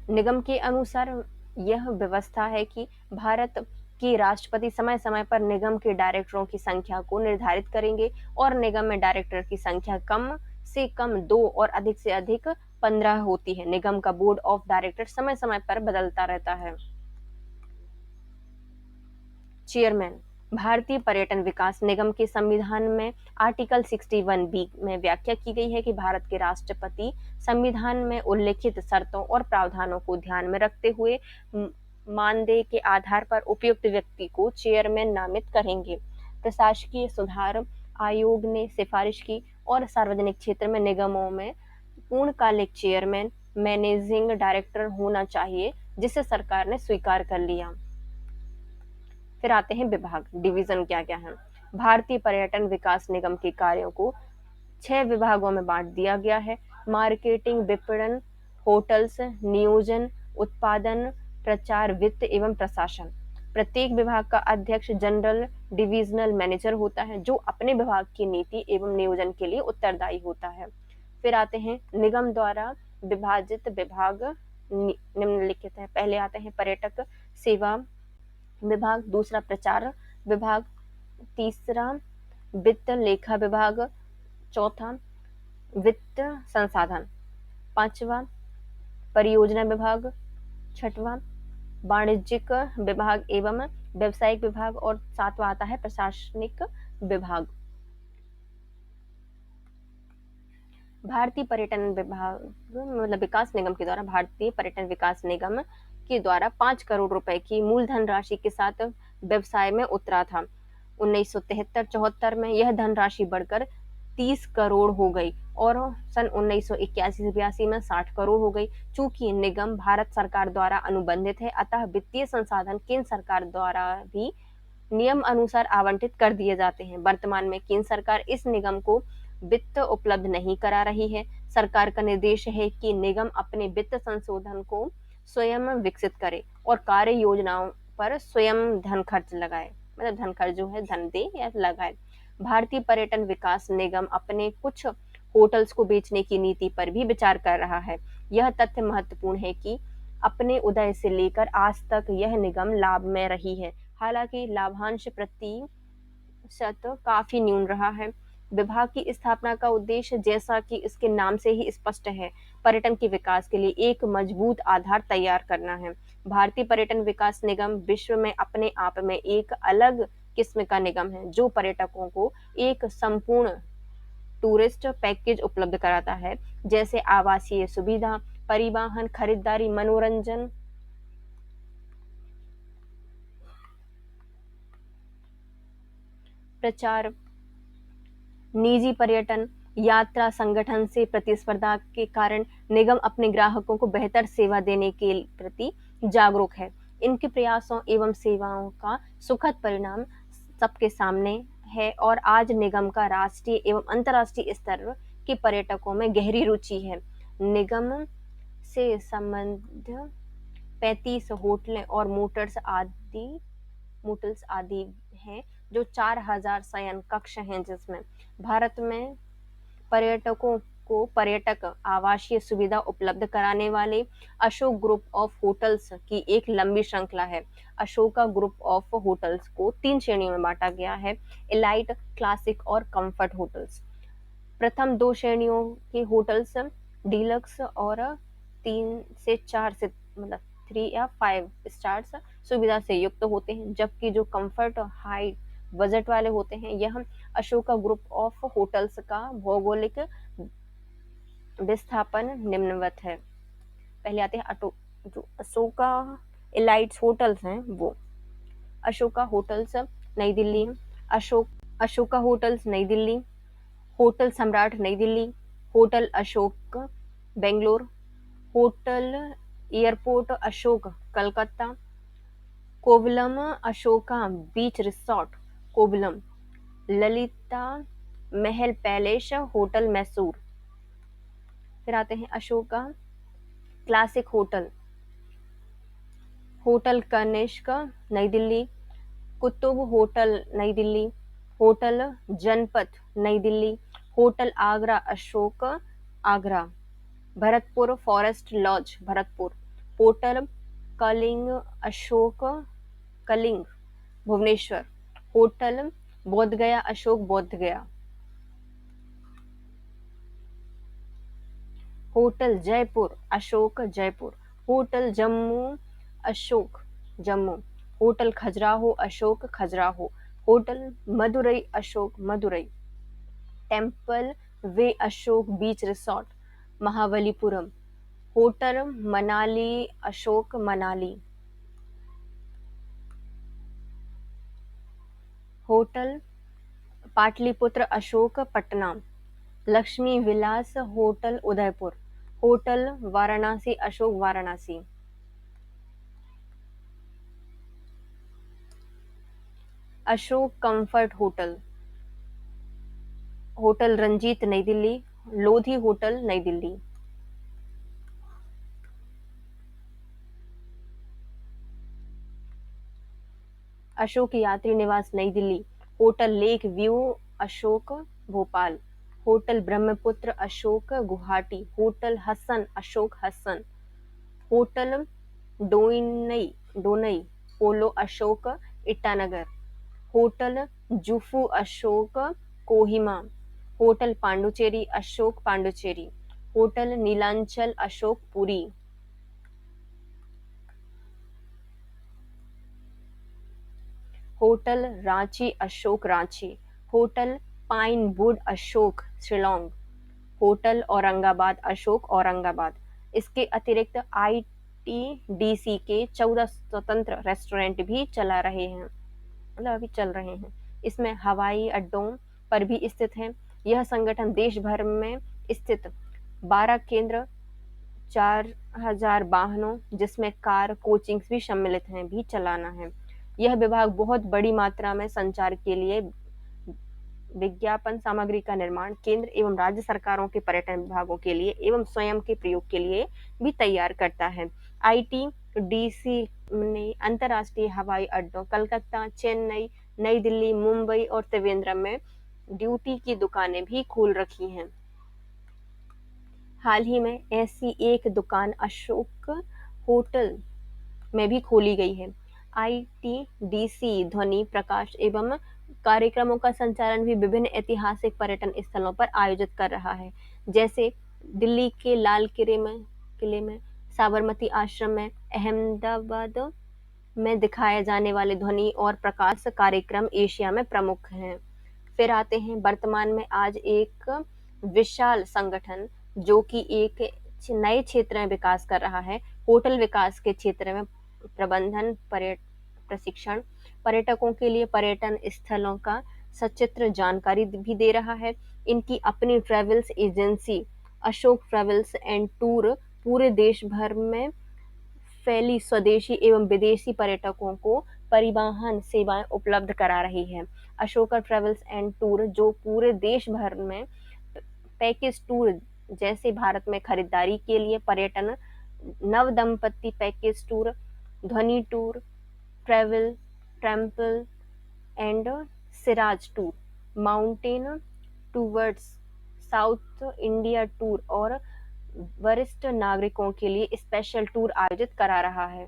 निगम के अनुसार यह व्यवस्था है कि भारत के राष्ट्रपति समय समय पर निगम के डायरेक्टरों की संख्या को निर्धारित करेंगे और निगम में डायरेक्टर की संख्या कम से कम 2 और अधिक से अधिक 15 होती है। निगम का बोर्ड ऑफ डायरेक्टर समय समय पर बदलता रहता है। चेयरमैन भारतीय पर्यटन विकास निगम के संविधान में आर्टिकल 61B में व्याख्या की गई है कि भारत के राष्ट्रपति संविधान में उल्लिखित शर्तों और प्रावधानों को ध्यान में रखते हुए मानदेय के आधार पर उपयुक्त व्यक्ति को चेयरमैन नामित करेंगे। प्रशासकीय सुधार आयोग ने सिफारिश की और सार्वजनिक क्षेत्र में निगमों में पूर्णकालिक चेयरमैन मैनेजिंग डायरेक्टर होना चाहिए, जिसे सरकार ने स्वीकार कर लिया। फिर आते हैं विभाग, डिवीजन क्या क्या है। भारतीय पर्यटन विकास निगम के कार्यों को 6 विभागों में बांट दिया गया है। मार्केटिंग, विपणन, होटल्स, नियोजन, उत्पादन, प्रचार, वित्त एवं प्रशासन। प्रत्येक विभाग का अध्यक्ष जनरल डिविजनल मैनेजर होता है जो अपने विभाग की नीति एवं नियोजन के लिए उत्तरदायी होता है। फिर आते हैं निगम द्वारा विभाजित विभाग निम्नलिखित है। पहले आते हैं पर्यटक सेवा विभाग, दूसरा प्रचार विभाग, तीसरा वित्त लेखा विभाग, चौथा वित्त संसाधन, पांचवा परियोजना विभाग, छठवां वाणिज्यिक विभाग एवं व्यवसायिक विभाग और सातवां आता है प्रशासनिक विभाग। भारतीय पर्यटन विभाग मतलब विकास निगम के द्वारा भारतीय पर्यटन विकास निगम के द्वारा 5 करोड़ रुपए की मूलधन राशि के साथ व्यवसाय में उतरा था। 1973-74 में यह धनराशि बढ़कर 30 करोड़ हो गई और सन 1981 से 82 में 60 करोड़ हो गई। चूंकि निगम भारत सरकार द्वारा अनुबंधित है, अतः वित्तीय संसाधन केंद्र सरकार द्वारा भी नियम अनुसार आवंटित कर दिए जाते हैं। वर्तमान में केंद्र सरकार इस निगम को वित्त उपलब्ध नहीं करा रही है। सरकार का निर्देश है कि निगम अपने वित्त संशोधन को स्वयं विकसित करे और कार्य योजनाओं पर स्वयं धन खर्च लगाए, मतलब धन खर्च जो है धन दे या लगाए। भारतीय पर्यटन विकास निगम अपने कुछ होटल्स को बेचने की नीति पर भी विचार कर रहा है। यह तथ्य महत्वपूर्ण है कि अपने उदय से लेकर आज तक यह निगम लाभ में रही है। हालांकि लाभांश प्रतिशत काफी न्यून रहा है। विभाग की स्थापना का उद्देश्य, जैसा कि इसके नाम से ही स्पष्ट है, पर्यटन के विकास के लिए एक मजबूत आधार तैयार करना है। भारतीय पर्यटन विकास निगम विश्व में अपने आप में एक अलग किस्म का निगम है, जो पर्यटकों को एक संपूर्ण टूरिस्ट पैकेज उपलब्ध कराता है, जैसे आवासीय सुविधा, परिवहन, खरीदारी, मनोरंजन, प्रचार, निजी पर्यटन, यात्रा संगठन से प्रतिस्पर्धा के कारण निगम अपने ग्राहकों को बेहतर सेवा देने के प्रति जागरूक है। इनके प्रयासों एवं सेवाओं का सुखद परिणाम सबके सामने है और आज निगम का राष्ट्रीय एवं अंतर्राष्ट्रीय स्तर के पर्यटकों में गहरी रुचि है। निगम से संबंध 35 होटलें और मोटल्स आदि हैं, जो 4000 शयन कक्ष हैं, जिसमें भारत में पर्यटकों को पर्यटक आवासीय सुविधा उपलब्ध कराने वाले अशोक ग्रुप ऑफ होटल्स की एक लंबी श्रृंखला है। अशोका ग्रुप ऑफ होटल्स को 3 श्रेणियों में बांटा गया है: एलाइट, क्लासिक और कंफर्ट होटल्स। प्रथम 2 श्रेणियों के होटल्स डीलक्स और 3 से 4 से मतलब 3 या 5 स्टार्स सुविधा से युक्त होते हैं, जबकि जो कंफर्ट हाई बजट वाले होते हैं, यह अशोका ग्रुप ऑफ होटल्स का भौगोलिक विस्थापन निम्नवत है। पहले आते हैं जो अशोका एलाइट्स होटल्स हैं वो। अशोका होटल्स नई दिल्ली, अशोका होटल्स नई Delhi, hotel Samrat Nai Delhi, hotel Ashok Bangalore, hotel airport Ashok Calcutta, Kovalam Ashoka beach resort Kovalam, Lalitha Mahal palace hotel Mysore. फिर आते हैं Ashoka classic hotel, hotel Kanishka Nai Delhi, Qutub hotel Nai Delhi, hotel Janpath Nai Delhi, hotel Agra Ashok Agra, Bharatpur forest lodge Bharatpur, hotel Kalinga Ashok Kalinga Bhubaneswar, hotel Bodhgaya Ashok Bodhgaya, hotel Jaipur Ashok Jaipur, hotel Jammu Ashok Jammu, hotel Khajuraho Ashok Khajuraho, hotel Madurai Ashok Madurai, temple bay Ashok beach resort Mahabalipuram, hotel Manali Ashok Manali, hotel Pataliputra Ashok Patna, Lakshmi Vilas hotel Udaipur, hotel Varanasi Ashok Varanasi, Ashok comfort hotel, hotel Ranjit नई दिल्ली, लोधी होटल नई दिल्ली, अशोक यात्री निवास नई Delhi, hotel lake view Ashok Bhopal, hotel Brahmaputra Ashok Guwahati, hotel Hassan Ashok Hassan, hotel Donyi Polo Ashok Itanagar, hotel Jufu Ashok Kohima, hotel Pondicherry Ashok Pondicherry, hotel Nilachal Ashok Puri, hotel Ranchi Ashok Ranchi, hotel pinewood Ashok Shillong, hotel Aurangabad Ashok Aurangabad. इसके अतिरिक्त आईटीडीसी के 14 स्वतंत्र रेस्टोरेंट भी चला रहे हैं, मतलब अभी चल रहे हैं। इसमें हवाई अड्डों पर भी स्थित हैं। यह संगठन देश भर में स्थित 12 केंद्र, 4000 वाहनों जिसमें कार, कोचिंग्स भी सम्मिलित हैं, भी चलाना है। यह विभाग बहुत बड़ी मात्रा में संचार के लिए विज्ञापन सामग्री का निर्माण केंद्र एवं राज्य सरकारों के पर्यटन विभागों के लिए एवं स्वयं के प्रयोग के लिए भी तैयार करता है। आईटीडीसी ने अंतर्राष्ट्रीय हवाई अड्डों कलकत्ता, चेन्नई, नई दिल्ली, मुंबई और त्रिवेंद्रम में ड्यूटी की दुकानें भी खोल रखी हैं। हाल ही में ऐसी एक दुकान अशोक होटल में भी खोली गई है। आईटीडीसी ध्वनि, प्रकाश एवं कार्यक्रमों का संचालन भी विभिन्न ऐतिहासिक पर्यटन स्थलों पर आयोजित कर रहा है, जैसे दिल्ली के लाल किले में, साबरमती आश्रम में, अहमदाबाद में दिखाए जाने वाले ध्वनि और प्रकाश कार्यक्रम एशिया में प्रमुख हैं। फिर आते हैं वर्तमान में आज एक विशाल संगठन जो कि एक नए क्षेत्र में विकास कर रहा है। होटल विकास के क्षेत्र में प्रबंधन प्रशिक्षण, पर्यटकों के लिए पर्यटन स्थलों का सचित्र जानकारी भी दे रहा है। इनकी अपनी travels agency Ashok travels and tour पूरे देश भर में फैली स्वदेशी एवं विदेशी पर्यटकों को परिवहन सेवाएं उपलब्ध करा रही है। अशोका ट्रेवल्स एंड टूर जो पूरे देश भर में पैकेज टूर, जैसे भारत में खरीदारी के लिए पर्यटन, नव दंपत्ति पैकेज टूर, ध्वनि tour, travel, temple and Siraj tour, mountain towards, south India tour और वरिष्ठ नागरिकों के लिए स्पेशल टूर आयोजित करा रहा है।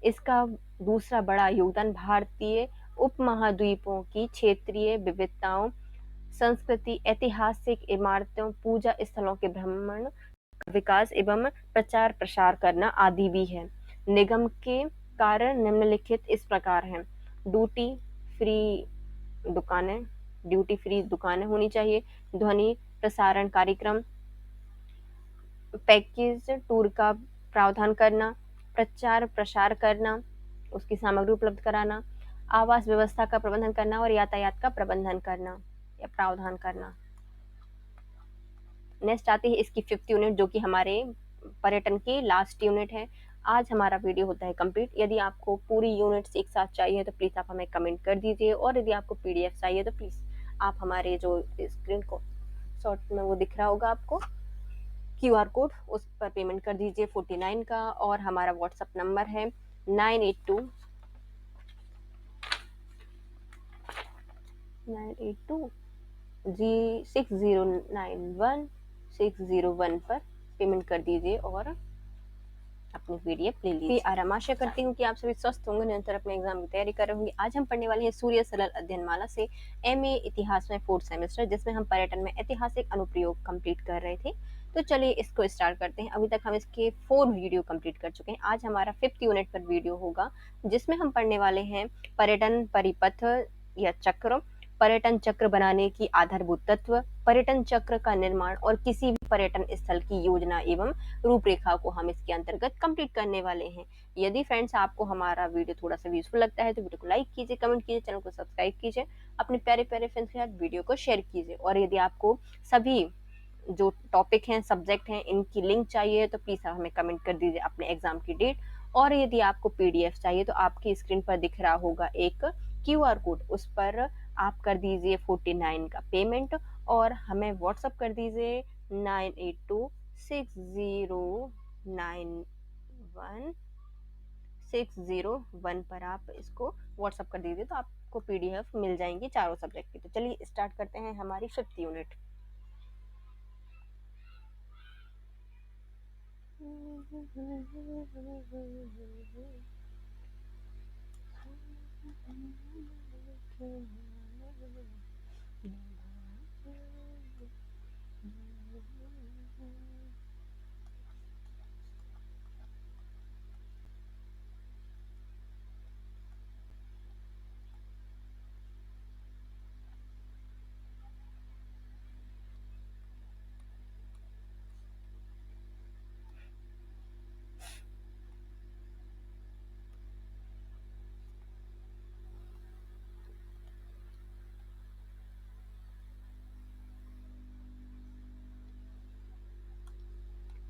इसका दूसरा बड़ा योगदान भारतीय उपमहाद्वीपों की क्षेत्रीय विविधताओं, संस्कृति, ऐतिहासिक इमारतों, पूजा स्थलों के भ्रमण, विकास एवं प्रचार प्रसार करना आदि भी है। निगम के कार्य निम्नलिखित इस प्रकार हैं। फ्री ड्यूटी फ्री दुकानें होनी चाहिए, ध्वनि प्रसारण कार्यक्रम, पैकेज टूर का प्रावधान करना, प्रचार प्रसार करना, उसकी सामग्री उपलब्ध कराना, आवास व्यवस्था का प्रबंधन करना और यातायात का प्रबंधन करना या प्रावधान करना। नेक्स्ट आती है इसकी 5th यूनिट जो कि हमारे पर्यटन की लास्ट यूनिट है। आज हमारा वीडियो होता है कंप्लीट। यदि आपको पूरी यूनिट्स एक साथ चाहिए तो प्लीज़ आप हमें कमेंट कर दीजिए, और यदि आपको पीडीएफ चाहिए तो प्लीज़ आप हमारे जो स्क्रीन को शॉर्ट में वो दिख रहा होगा आपको QR कोड, उस पर पेमेंट कर दीजिए 49 का। और हमारा व्हाट्सएप नंबर है 98260916001 पर पेमेंट कर दीजिए और अपनी पीडीएफ ले लीजिए। आराम आशा करती हूँ कि आप सभी स्वस्थ होंगे, निरंतर अपने एग्जाम की तैयारी कर रहे होंगे। आज हम पढ़ने वाले हैं सूर्य सरल अध्ययन माला से MA इतिहास में 4th सेमेस्टर, जिसमें हम पर्यटन में ऐतिहासिक अनुप्रयोग कंप्लीट कर रहे थे। तो चलिए इसको स्टार्ट करते हैं। अभी तक हम इसके 4 वीडियो कंप्लीट कर चुके हैं। आज हमारा 5th यूनिट पर वीडियो होगा, जिसमें हम पढ़ने वाले हैं पर्यटन परिपथ या चक्र, पर्यटन चक्र बनाने की आधारभूत तत्व, पर्यटन चक्र का निर्माण और किसी भी पर्यटन स्थल की योजना एवं रूपरेखा को हम इसके अंतर्गत कंप्लीट करने वाले हैं। यदि फ्रेंड्स आपको हमारा वीडियो थोड़ा सा यूजफुल लगता है तो वीडियो को लाइक कीजिए, कमेंट कीजिए, चैनल को सब्सक्राइब कीजिए, अपने प्यारे प्यारे फ्रेंड्स के साथ वीडियो को शेयर कीजिए। और यदि आपको सभी जो टॉपिक हैं, सब्जेक्ट हैं, इनकी लिंक चाहिए तो प्लीज़ आप हमें कमेंट कर दीजिए अपने एग्जाम की डेट। और यदि आपको पीडीएफ चाहिए तो आपकी स्क्रीन पर दिख रहा होगा एक QR कोड, उस पर आप कर दीजिए 49 का पेमेंट और हमें व्हाट्सअप कर दीजिए 98260916001 पर आप इसको व्हाट्सअप कर दीजिए तो आपको पीडीएफ मिल जाएंगी चारों सब्जेक्ट की। तो चलिए स्टार्ट करते हैं हमारी 5th यूनिट।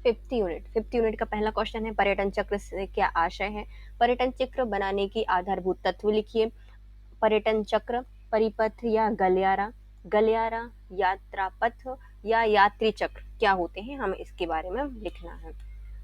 फिफ्थ यूनिट का पहला क्वेश्चन है, पर्यटन चक्र से क्या आशय है। पर्यटन चक्र बनाने की आधारभूत तत्व लिखिए। पर्यटन चक्र, परिपथ या गलियारा, गलियारा, यात्रा पथ या यात्री चक्र क्या होते हैं, हमें इसके बारे में लिखना है।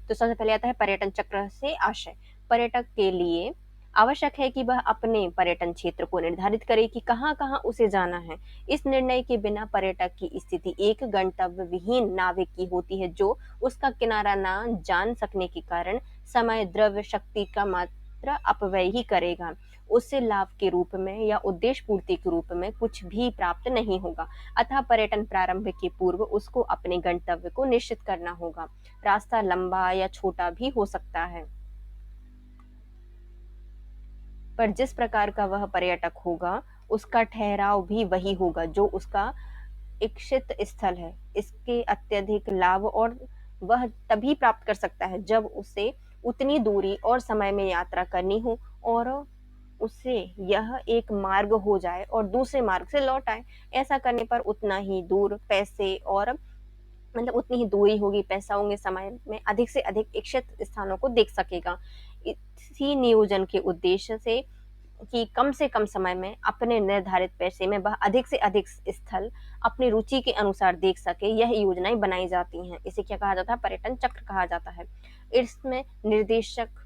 तो सबसे पहले आता है पर्यटन चक्र से आशय। पर्यटक के लिए आवश्यक है कि वह अपने पर्यटन क्षेत्र को निर्धारित करे कि कहाँ कहाँ उसे जाना है। इस निर्णय के बिना पर्यटक की स्थिति एक गंतव्य विहीन नाविक की होती है, जो उसका किनारा न जान सकने के कारण समय, द्रव्य, शक्ति का मात्रा अपव्यय ही करेगा। उससे लाभ के रूप में या उद्देश्य पूर्ति के रूप में कुछ भी प्राप्त नहीं होगा। अतः पर्यटन प्रारंभ के पूर्व उसको अपने गंतव्य को निश्चित करना होगा। रास्ता लंबा या छोटा भी हो सकता है, पर जिस प्रकार का वह पर्यटक होगा, उसका ठहराव भी वही होगा जो उसका इच्छित स्थल है। इसके अत्यधिक लाभ और वह तभी प्राप्त कर सकता है जब उसे उतनी दूरी और समय में यात्रा करनी हो और उसे यह एक मार्ग हो जाए और दूसरे मार्ग से लौट आए। ऐसा करने पर उतना ही दूर पैसे और मतलब उतनी ही दूरी होगी, पैसा होंगे, समय में अधिक से अधिक इच्छित स्थानों को देख सकेगा। इसी नियोजन के उद्देश्य से कि कम से कम समय में अपने निर्धारित पैसे में वह अधिक से अधिक स्थल अपनी रुचि के अनुसार देख सके, यह योजनाएं बनाई जाती हैं। इसे क्या कहा जाता है, पर्यटन चक्र कहा जाता है। इसमें निर्देशक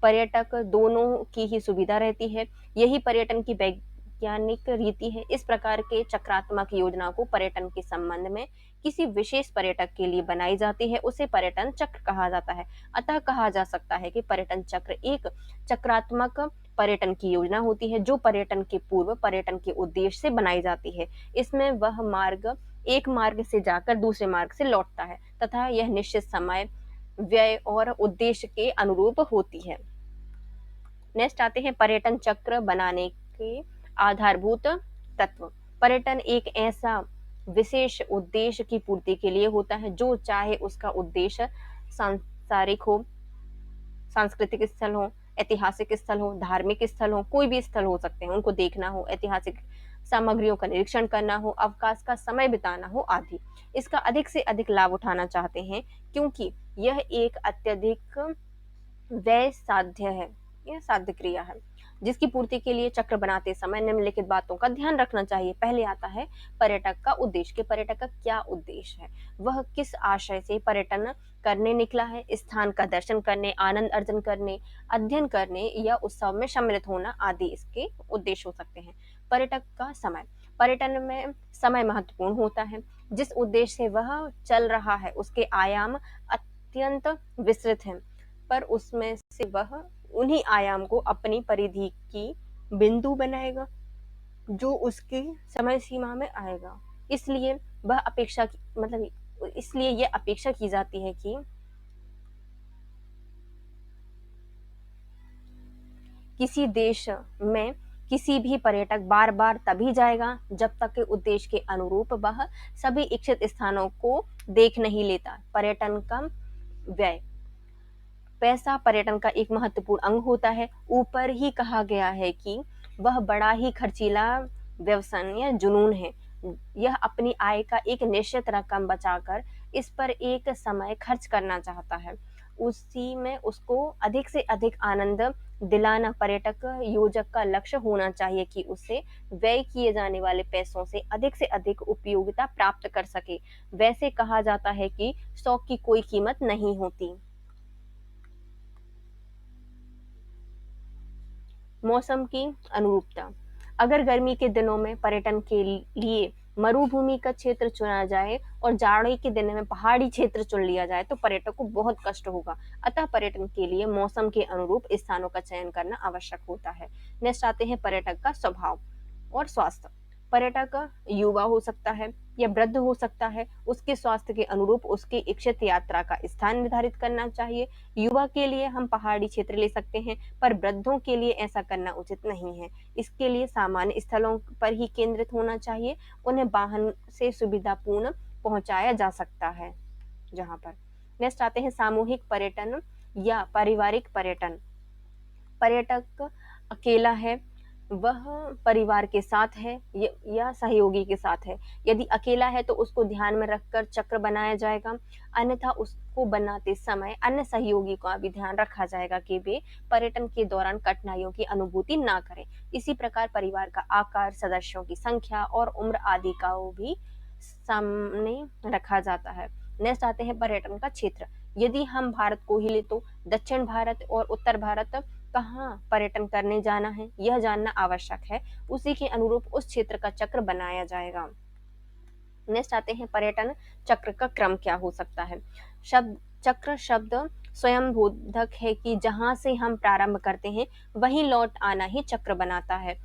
पर्यटक दोनों की ही सुविधा रहती है। यही पर्यटन की वैज्ञानिक रीति है। इस प्रकार के चक्रात्मक योजना को पर्यटन के संबंध में किसी विशेष पर्यटक के लिए बनाई जाती है, उसे पर्यटन चक्र कहा जाता है। अतः कहा जा सकता है कि पर्यटन चक्र एक चक्रात्मक पर्यटन की योजना होती है जो पर्यटन के पूर्व पर्यटन के उद्देश्य से बनाई जाती है। इसमें वह मार्ग एक मार्ग से जाकर दूसरे मार्ग से लौटता है तथा यह निश्चित समय, व्यय और उद्देश्य के अनुरूप होती है। नेक्स्ट आते हैं पर्यटन चक्र बनाने के आधारभूत तत्व। पर्यटन एक ऐसा विशेष उद्देश्य की पूर्ति के लिए होता है जो चाहे उसका उद्देश्य सांसारिक हो, सांस्कृतिक स्थल हो, ऐतिहासिक स्थल हो, धार्मिक स्थल हो, कोई भी स्थल हो सकते हैं, उनको देखना हो, ऐतिहासिक सामग्रियों का निरीक्षण करना हो, अवकाश का समय बिताना हो आदि। इसका अधिक से अधिक लाभ उठाना चाहते हैं क्योंकि यह एक अत्यधिक व्यय साध्य है, यह साध्य क्रिया है, जिसकी पूर्ति के लिए चक्र बनाते समय निम्नलिखित बातों का ध्यान रखना चाहिए। पहले आता है पर्यटक का उद्देश्य, कि पर्यटक का क्या उद्देश्य है, वह किस आशय से पर्यटन करने निकला है। स्थान का दर्शन करने, आनंद अर्जन करने, अध्ययन करने या उत्सव में सम्मिलित होना आदि इसके उद्देश्य हो सकते हैं। पर्यटक का समय, पर्यटन में समय महत्वपूर्ण होता है। जिस उद्देश्य से वह चल रहा है उसके आयाम अत्यंत विस्तृत हैं, पर उसमें से वह उन्हीं आयाम को अपनी परिधि की बिंदु बनाएगा जो उसकी समय सीमा में आएगा। इसलिए वह अपेक्षा मतलब इसलिए यह अपेक्षा की जाती है कि किसी देश में किसी भी पर्यटक बार बार तभी जाएगा जब तक के उद्देश्य के अनुरूप वह सभी इच्छित स्थानों को देख नहीं लेता। पर्यटन का व्यय, पैसा पर्यटन का एक महत्वपूर्ण अंग होता है। ऊपर ही कहा गया है कि वह बड़ा ही खर्चीला व्यसन या जुनून है। यह अपनी आय का एक निश्चित रकम बचाकर इस पर एक समय खर्च करना चाहता है। उसी में उसको अधिक से अधिक आनंद दिलाना पर्यटक योजक का लक्ष्य होना चाहिए कि उससे व्यय किए जाने वाले पैसों से अधिक उपयोगिता प्राप्त कर सके। वैसे कहा जाता है कि शौक की कोई कीमत नहीं होती। मौसम की अनुरूपता, अगर गर्मी के दिनों में पर्यटन के लिए मरुभूमि का क्षेत्र चुना जाए और जाड़े के दिन में पहाड़ी क्षेत्र चुन लिया जाए तो पर्यटक को बहुत कष्ट होगा। अतः पर्यटन के लिए मौसम के अनुरूप स्थानों का चयन करना आवश्यक होता है। नेक्स्ट आते हैं पर्यटक का स्वभाव और स्वास्थ्य। पर्यटक युवा हो सकता है या वृद्ध हो सकता है, उसके स्वास्थ्य के अनुरूप उसकी इच्छित यात्रा का स्थान निर्धारित करना चाहिए। युवा के लिए हम पहाड़ी क्षेत्र ले सकते हैं, पर वृद्धों के लिए ऐसा करना उचित नहीं है। इसके लिए सामान्य स्थलों पर ही केंद्रित होना चाहिए। उन्हें वाहन से सुविधापूर्ण पहुंचाया जा सकता है जहां पर। नेक्स्ट आते हैं सामूहिक पर्यटन या पारिवारिक पर्यटन। पर्यटक अकेला है वह परिवार के साथ है या सहयोगी के साथ है। यदि अकेला है तो उसको ध्यान में रखकर चक्र बनाया जाएगा, अन्यथा उसको बनाते समय अन्य सहयोगी का भी ध्यान रखा जाएगा कि वे पर्यटन के दौरान कठिनाइयों की अनुभूति ना करें। इसी प्रकार परिवार का आकार, सदस्यों की संख्या और उम्र आदि का भी सामने रखा जाता है। नेक्स्ट आते हैं पर्यटन का क्षेत्र। यदि हम भारत को ही ले तो दक्षिण भारत और उत्तर भारत कहाँ पर्यटन करने जाना है यह जानना आवश्यक है। उसी के अनुरूप उस क्षेत्र का चक्र बनाया जाएगा। नेक्स्ट आते हैं पर्यटन चक्र का क्रम क्या हो सकता है। शब्द चक्र शब्द स्वयं बोधक है कि जहां से हम प्रारंभ करते हैं वहीं लौट आना ही चक्र बनाता है।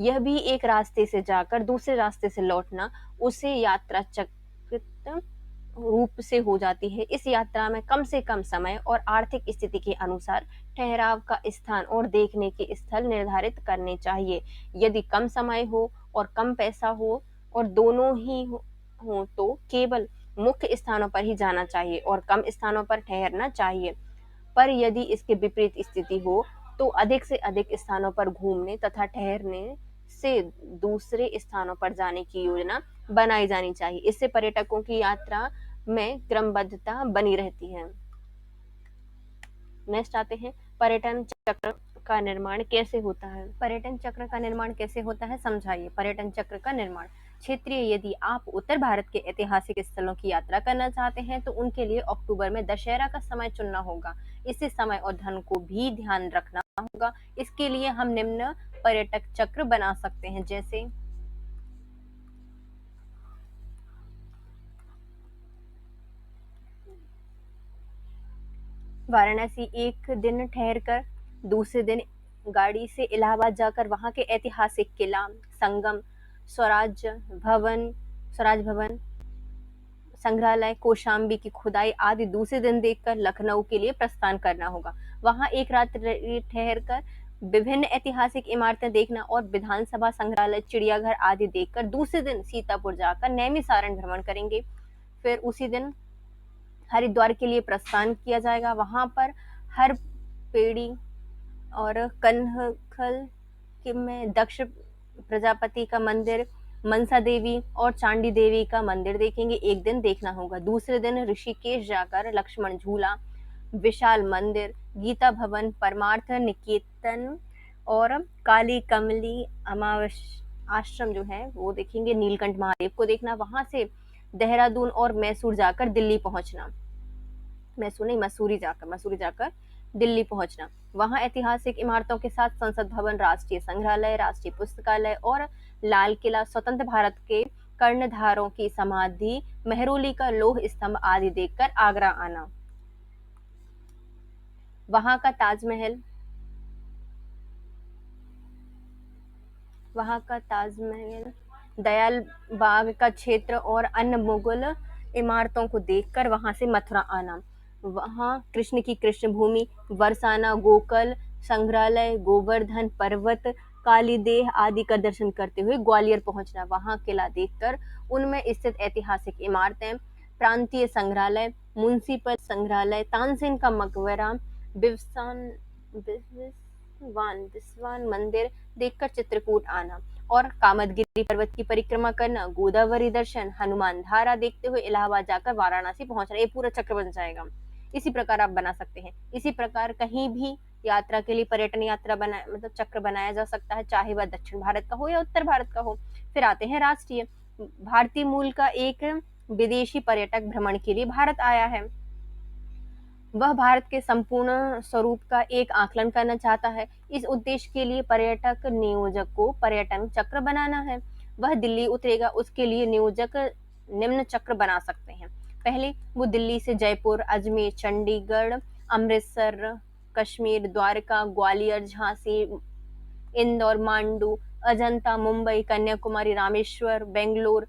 यह भी एक रास्ते से जाकर दूसरे रास्ते से लौटना उसे यात्रा चक्रित रूप से हो जाती है। इस यात्रा में कम से कम समय और आर्थिक स्थिति के अनुसार ठहराव का स्थान और देखने के स्थल निर्धारित करने चाहिए। यदि कम समय हो और कम पैसा हो और दोनों ही हो तो केवल मुख्य स्थानों पर ही जाना चाहिए और कम स्थानों पर ठहरना चाहिए। पर यदि इसके विपरीत स्थिति हो तो अधिक से अधिक स्थानों पर घूमने तथा ठहरने से दूसरे स्थानों पर जाने की योजना बनाई जानी चाहिए। इससे पर्यटकों की यात्रा में क्रमबद्धता बनी रहती है। नेक्स्ट आते हैं पर्यटन चक्र का निर्माण कैसे होता है। पर्यटन चक्र का निर्माण कैसे होता है समझाइए। पर्यटन चक्र का निर्माण क्षेत्रीय। यदि आप उत्तर भारत के ऐतिहासिक स्थलों की यात्रा करना चाहते हैं तो उनके लिए अक्टूबर में दशहरा का समय चुनना होगा। इससे समय और धन को भी ध्यान रखना होगा। इसके लिए हम निम्न पर्यटक चक्र बना सकते हैं, जैसे वाराणसी एक दिन ठहरकर दूसरे दिन गाड़ी से इलाहाबाद जाकर वहां के ऐतिहासिक किला, संगम, स्वराज भवन स्वराज भवन, संग्रहालय, कौशाम्बी की खुदाई आदि दूसरे दिन देखकर लखनऊ के लिए प्रस्थान करना होगा। वहां एक रात ठहरकर विभिन्न ऐतिहासिक इमारतें देखना और विधानसभा, संग्रहालय, चिड़ियाघर आदि देखकर दूसरे दिन सीतापुर जाकर नैमिसारण भ्रमण करेंगे। फिर उसी दिन हरिद्वार के लिए प्रस्थान किया जाएगा। वहां पर हर पेड़ी और कनखल में दक्ष प्रजापति का मंदिर, मनसा देवी और चांडी देवी का मंदिर देखेंगे। एक दिन देखना होगा। दूसरे दिन ऋषिकेश जाकर लक्ष्मण झूला, विशाल मंदिर, गीता भवन, परमार्थ निकेतन और काली कमली अमावस आश्रम जो है वो देखेंगे। नीलकंठ महादेव को देखना। वहां से देहरादून और मैसूर जाकर दिल्ली पहुंचना। मसूरी जाकर दिल्ली पहुंचना। वहां ऐतिहासिक इमारतों के साथ संसद भवन, राष्ट्रीय संग्रहालय, राष्ट्रीय पुस्तकालय और लाल किला, स्वतंत्र भारत के कर्णधारों की समाधि, मेहरौली का लौह स्तंभ आदि देखकर आगरा आना। वहां का ताजमहल, दयाल बाग का क्षेत्र और अन्य मुगल इमारतों को देखकर वहां से मथुरा आना। वहां कृष्ण की कृष्ण भूमि, बरसाना, गोकल संग्रहालय, गोवर्धन पर्वत, कालीदेह आदि का दर्शन करते हुए ग्वालियर पहुंचना। वहां किला देखकर उनमें स्थित ऐतिहासिक इमारतें, प्रांतीय संग्रहालय, म्युनिसिपल संग्रहालय, तानसेन का मकबरा, बिस्वान बिस्वान मंदिर देखकर चित्रकूट आना और कामदगिरी पर्वत की परिक्रमा करना, गोदावरी दर्शन, हनुमान धारा देखते हुए इलाहाबाद जाकर वाराणसी पहुंचना। ये पूरा चक्र बन जाएगा। इसी प्रकार आप बना सकते हैं। इसी प्रकार कहीं भी यात्रा के लिए पर्यटन यात्रा बना मतलब चक्र बनाया जा सकता है, चाहे वह दक्षिण भारत का हो या उत्तर भारत का हो। फिर आते हैं राष्ट्रीय। भारतीय मूल का एक विदेशी पर्यटक भ्रमण के लिए भारत आया है। वह भारत के संपूर्ण स्वरूप का एक आकलन करना चाहता है। इस उद्देश्य के लिए पर्यटक नियोजक को पर्यटन चक्र बनाना है। वह दिल्ली उतरेगा। उसके लिए नियोजक निम्न चक्र बना सकते हैं। पहले वो दिल्ली से जयपुर, अजमेर, चंडीगढ़, अमृतसर, कश्मीर, द्वारका, ग्वालियर, झांसी, इंदौर, मांडू, अजंता, मुंबई, कन्याकुमारी, रामेश्वर, बेंगलोर,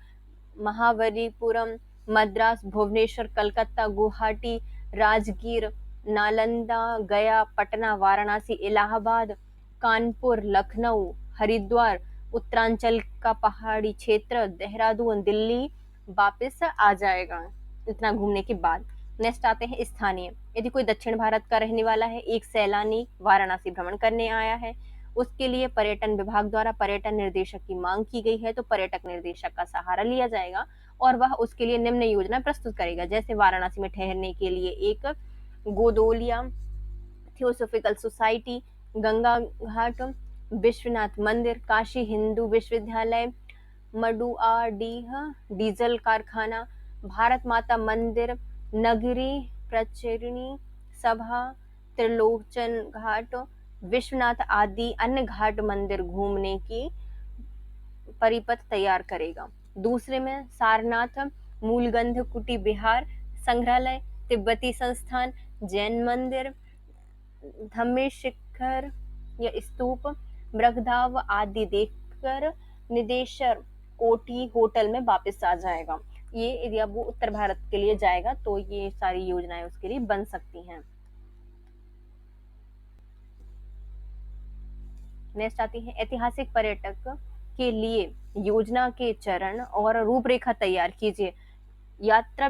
महाबलीपुरम, मद्रास, भुवनेश्वर, कलकत्ता, गुवाहाटी, राजगीर, नालंदा, गया, पटना, वाराणसी, इलाहाबाद, कानपुर, लखनऊ, हरिद्वार, उत्तरांचल का पहाड़ी क्षेत्र, देहरादून, दिल्ली वापस आ जाएगा इतना घूमने के बाद। नेक्स्ट आते हैं स्थानीय। यदि कोई दक्षिण भारत का रहने वाला है, एक सैलानी वाराणसी भ्रमण करने आया है उसके लिए पर्यटन विभाग द्वारा पर्यटन निर्देशक की मांग की गई है, तो पर्यटक निर्देशक का सहारा लिया जाएगा और वह उसके लिए निम्न योजना प्रस्तुत करेगा। जैसे वाराणसी में ठहरने के लिए एक गोदोलिया थियोसोफिकल सोसाइटी, गंगा घाट, विश्वनाथ मंदिर, काशी हिंदू विश्वविद्यालय, मडुआडीह डीजल कारखाना, भारत माता मंदिर, नगरी प्रचरिणी सभा, त्रिलोचन घाट, विश्वनाथ आदि अन्य घाट मंदिर घूमने की परिपथ तैयार करेगा। दूसरे में सारनाथ, मूलगंध कुटी बिहार संग्रहालय, तिब्बती संस्थान, जैन मंदिर, धम्मे शिखर या स्तूप, मृगधाव आदि देखकर निदेशर कोठी होटल में वापस आ जाएगा। ये यदि अब वो उत्तर भारत के लिए जाएगा तो ये सारी योजनाएं उसके लिए बन सकती हैं। नेक्स्ट आती है ऐतिहासिक पर्यटक के लिए योजना के चरण और रूपरेखा तैयार कीजिए। यात्रा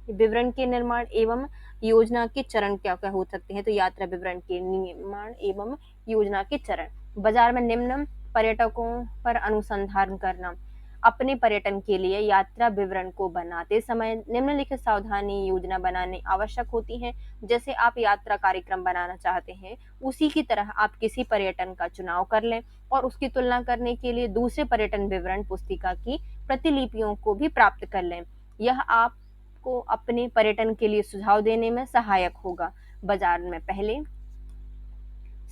विवरण के निर्माण एवं योजना के चरण क्या क्या हो सकते हैं, तो यात्रा विवरण के निर्माण एवं योजना के चरण। बाजार में निम्न पर्यटकों पर अनुसंधान करना। अपने पर्यटन के लिए यात्रा विवरण को बनाते समय निम्नलिखित सावधानी योजना बनाने आवश्यक होती है। जैसे आप यात्रा कार्यक्रम बनाना चाहते हैं, उसी की तरह आप किसी पर्यटन का चुनाव कर लें और उसकी तुलना करने के लिए दूसरे पर्यटन विवरण पुस्तिका की प्रतिलिपियों को भी प्राप्त कर लें। यह आपको अपने पर्यटन के लिए सुझाव देने में सहायक होगा। बाजार में पहले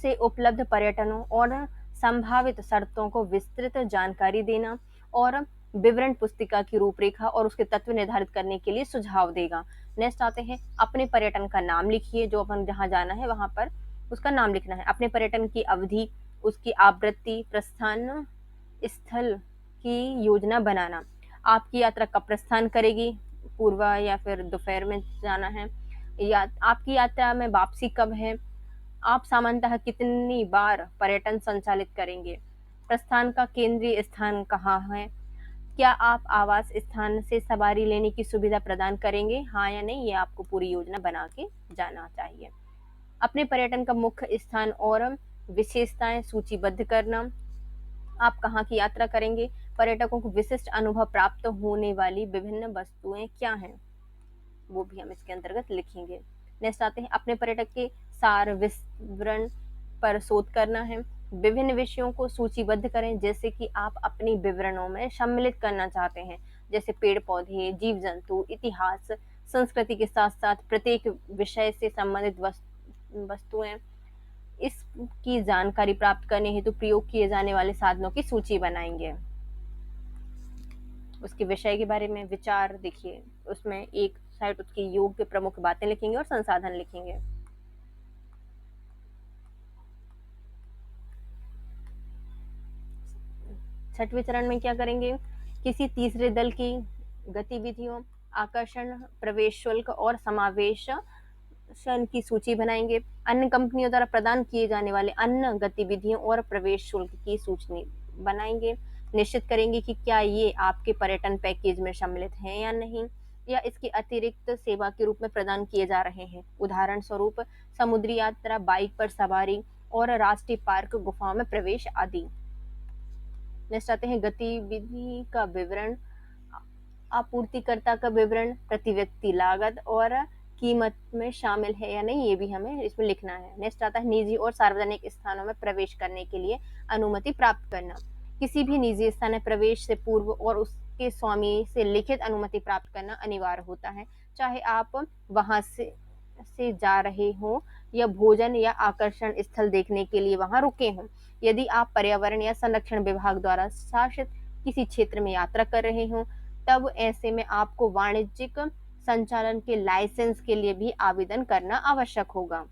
से उपलब्ध पर्यटनों और संभावित शर्तों को विस्तृत जानकारी देना और विवरण पुस्तिका की रूपरेखा और उसके तत्व निर्धारित करने के लिए सुझाव देगा। नेक्स्ट आते हैं अपने पर्यटन का नाम लिखिए। जो अपन जहाँ जाना है वहां पर उसका नाम लिखना है। अपने पर्यटन की अवधि, उसकी आवृत्ति, प्रस्थान स्थल की योजना बनाना। आपकी यात्रा कब प्रस्थान करेगी, पूर्व या फिर दोपहर में जाना है, या आपकी यात्रा में वापसी कब है, आप सामान्यतः कितनी बार पर्यटन संचालित करेंगे, प्रस्थान का केंद्रीय स्थान कहाँ है, क्या आप आवास स्थान से सवारी लेने की सुविधा प्रदान करेंगे, हाँ या नहीं, ये आपको पूरी योजना बना के जाना चाहिए। अपने पर्यटन का मुख्य स्थान और विशेषताएं सूचीबद्ध करना। आप कहाँ की यात्रा करेंगे, पर्यटकों को विशिष्ट अनुभव प्राप्त होने वाली विभिन्न वस्तुएं क्या हैं, वो भी हम इसके अंतर्गत लिखेंगे। नेक्स्ट आते हैं अपने पर्यटक के सार विवरण पर शोध करना है। विभिन्न विषयों को सूचीबद्ध करें जैसे कि आप अपनी विवरणों में सम्मिलित करना चाहते हैं, जैसे पेड़ पौधे, जीव जंतु, इतिहास, संस्कृति के साथ साथ प्रत्येक विषय से संबंधित वस्तुएं। इसकी जानकारी प्राप्त करने हेतु प्रयोग किए जाने वाले साधनों की सूची बनाएंगे। उसके विषय के बारे में विचार देखिए, उसमें एक साइड उसके योग के प्रमुख बातें लिखेंगे और संसाधन लिखेंगे। छठवें चरण में क्या करेंगे, किसी तीसरे दल की गतिविधियों, आकर्षण, प्रवेश शुल्क और समावेश की सूची बनाएंगे। अन्य कंपनियों द्वारा प्रदान किए जाने वाले अन्य गतिविधियों और प्रवेश शुल्क की सूची बनाएंगे। निश्चित करेंगे कि क्या ये आपके पर्यटन पैकेज में सम्मिलित हैं या नहीं, या इसके अतिरिक्त सेवा के रूप में प्रदान किए जा रहे हैं। उदाहरण स्वरूप समुद्री यात्रा, बाइक पर सवारी और राष्ट्रीय पार्क, गुफाओं में प्रवेश आदि। नेक्स्ट आते हैं गतिविधि का विवरण, आपूर्तिकर्ता का विवरण, प्रति व्यक्ति लागत और कीमत में शामिल है या नहीं, ये भी हमें इसमें लिखना है। नेक्स्ट आता है निजी और सार्वजनिक स्थानों में प्रवेश करने के लिए अनुमति प्राप्त करना। किसी भी निजी स्थान में प्रवेश से पूर्व और उसके स्वामी से लिखित अनुमति प्राप्त करना अनिवार्य होता है, चाहे आप वहां से जा रहे हो या भोजन या आकर्षण स्थल देखने के लिए वहां रुके हों। यदि आप पर्यावरण या संरक्षण विभाग द्वारा शासित किसी क्षेत्र में यात्रा कर रहे हो, तब ऐसे में आपको वाणिज्यिक संचालन के लाइसेंस के लिए भी आवेदन करना आवश्यक होगा।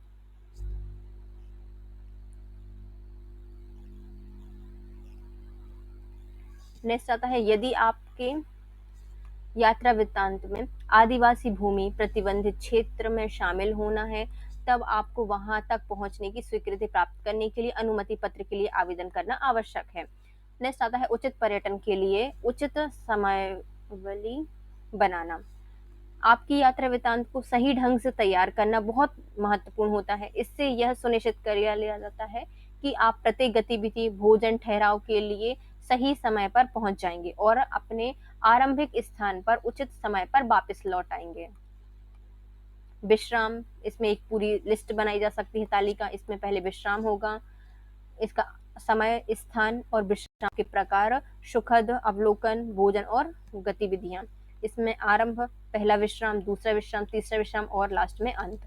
नेक्स्ट आता है यदि आपके यात्रा वृत्तांत में आदिवासी भूमि प्रतिबंधित क्षेत्र में शामिल होना है, तब आपको वहां तक पहुंचने की स्वीकृति प्राप्त करने के लिए अनुमति पत्र के लिए आवेदन करना आवश्यक है। नेक्स्ट आता है उचित पर्यटन के लिए उचित समयावली बनाना। आपकी यात्रा वृत्तांत को सही ढंग से तैयार करना बहुत महत्वपूर्ण होता है। इससे यह सुनिश्चित कर लिया जाता है कि आप प्रत्येक गतिविधि, भोजन, ठहराव के लिए सही समय पर पहुंच जाएंगे और अपने आरंभिक स्थान पर उचित समय पर वापस लौट आएंगे। विश्राम, इसमें एक पूरी लिस्ट बनाई जा सकती है, तालिका। इसमें पहले विश्राम होगा, इसका समय, स्थान और विश्राम के प्रकार, सुखद, अवलोकन, भोजन और गतिविधियां। इसमें आरंभ, पहला विश्राम, दूसरा विश्राम, तीसरा विश्राम और लास्ट में अंत।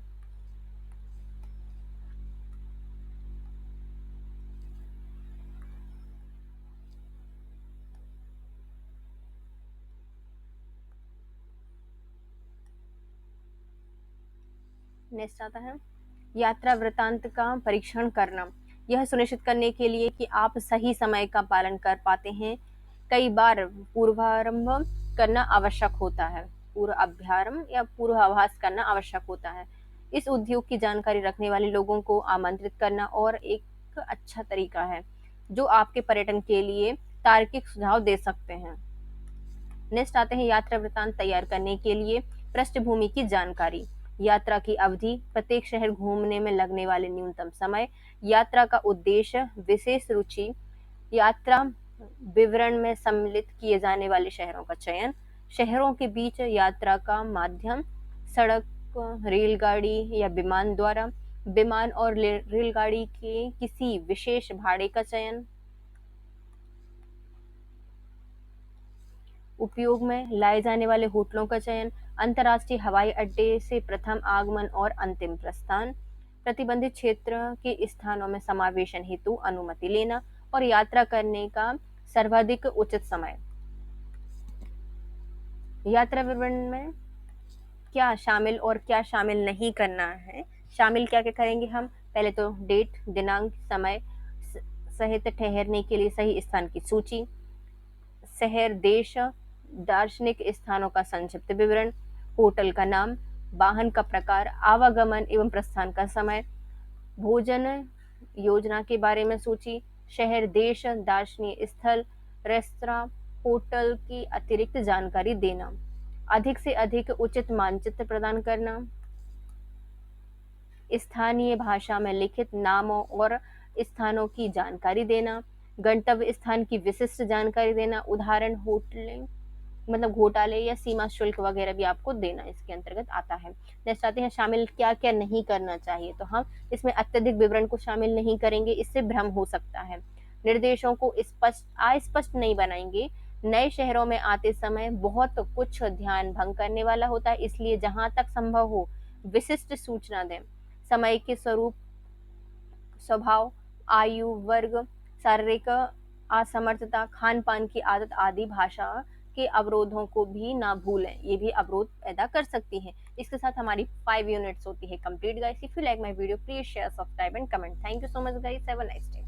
नेक्स्ट आता है यात्रा वृतांत का परीक्षण करना। यह सुनिश्चित करने के लिए कि आप सही समय का पालन कर पाते हैं, कई बार पूर्वारंभ करना आवश्यक होता है, पूर्वाभ्यारंभ या पूर्वाभास करना आवश्यक होता है। इस उद्योग की जानकारी रखने वाले लोगों को आमंत्रित करना और एक अच्छा तरीका है जो आपके पर्यटन के लिए तार्किक सुझाव दे सकते हैं। नेक्स्ट आते हैं यात्रा वृतांत तैयार करने के लिए पृष्ठभूमि की जानकारी। यात्रा की अवधि, प्रत्येक शहर घूमने में लगने वाले न्यूनतम समय, यात्रा का उद्देश्य, विशेष रुचि, यात्रा विवरण में सम्मिलित किए जाने वाले शहरों का चयन, शहरों के बीच यात्रा का माध्यम, सड़क, रेलगाड़ी या विमान द्वारा, विमान और रेलगाड़ी के किसी विशेष भाड़े का चयन, उपयोग में लाए जाने वाले होटलों का चयन, अंतर्राष्ट्रीय हवाई अड्डे से प्रथम आगमन और अंतिम प्रस्थान, प्रतिबंधित क्षेत्र के स्थानों में समावेशन हेतु अनुमति लेना और यात्रा करने का सर्वाधिक उचित समय। यात्रा विवरण में क्या शामिल और क्या शामिल नहीं करना है। शामिल क्या क्या करेंगे हम, पहले तो डेट, दिनांक, समय सहित ठहरने के लिए सही स्थान की सूची, शहर, देश, दार्शनिक स्थानों का संक्षिप्त विवरण, होटल का नाम, वाहन का प्रकार, आवागमन एवं प्रस्थान का समय, भोजन योजना के बारे में सूची, शहर, देश, दार्शनिक स्थल, रेस्तरां, होटल की अतिरिक्त जानकारी देना, अधिक से अधिक उचित मानचित्र प्रदान करना, स्थानीय भाषा में लिखित नामों और स्थानों की जानकारी देना, गंतव्य स्थान की विशिष्ट जानकारी देना, उदाहरण होटल मतलब घोटाले या सीमा शुल्क वगैरह भी आपको देना इसके अंतर्गत आता है। नेक्स्ट आते हैं शामिल क्या क्या नहीं करना चाहिए। तो हम इसमें अत्यधिक विवरण को शामिल नहीं करेंगे, इससे भ्रम हो सकता है। निर्देशों को अस्पष्ट नहीं बनाएंगे। नए शहरों में आते समय बहुत कुछ ध्यान भंग करने वाला होता है, इसलिए जहां तक संभव हो विशिष्ट सूचना दें। समय के स्वरूप, स्वभाव, आयु वर्ग, शारीरिक असमर्थता, खान पान की आदत आदि भाषा के अवरोधों को भी ना भूलें, ये भी अवरोध पैदा कर सकती हैं। इसके साथ हमारी 5 यूनिट्स होती है complete guys. If you like my video please share, subscribe and comment. Thank you so much guys, have a nice day.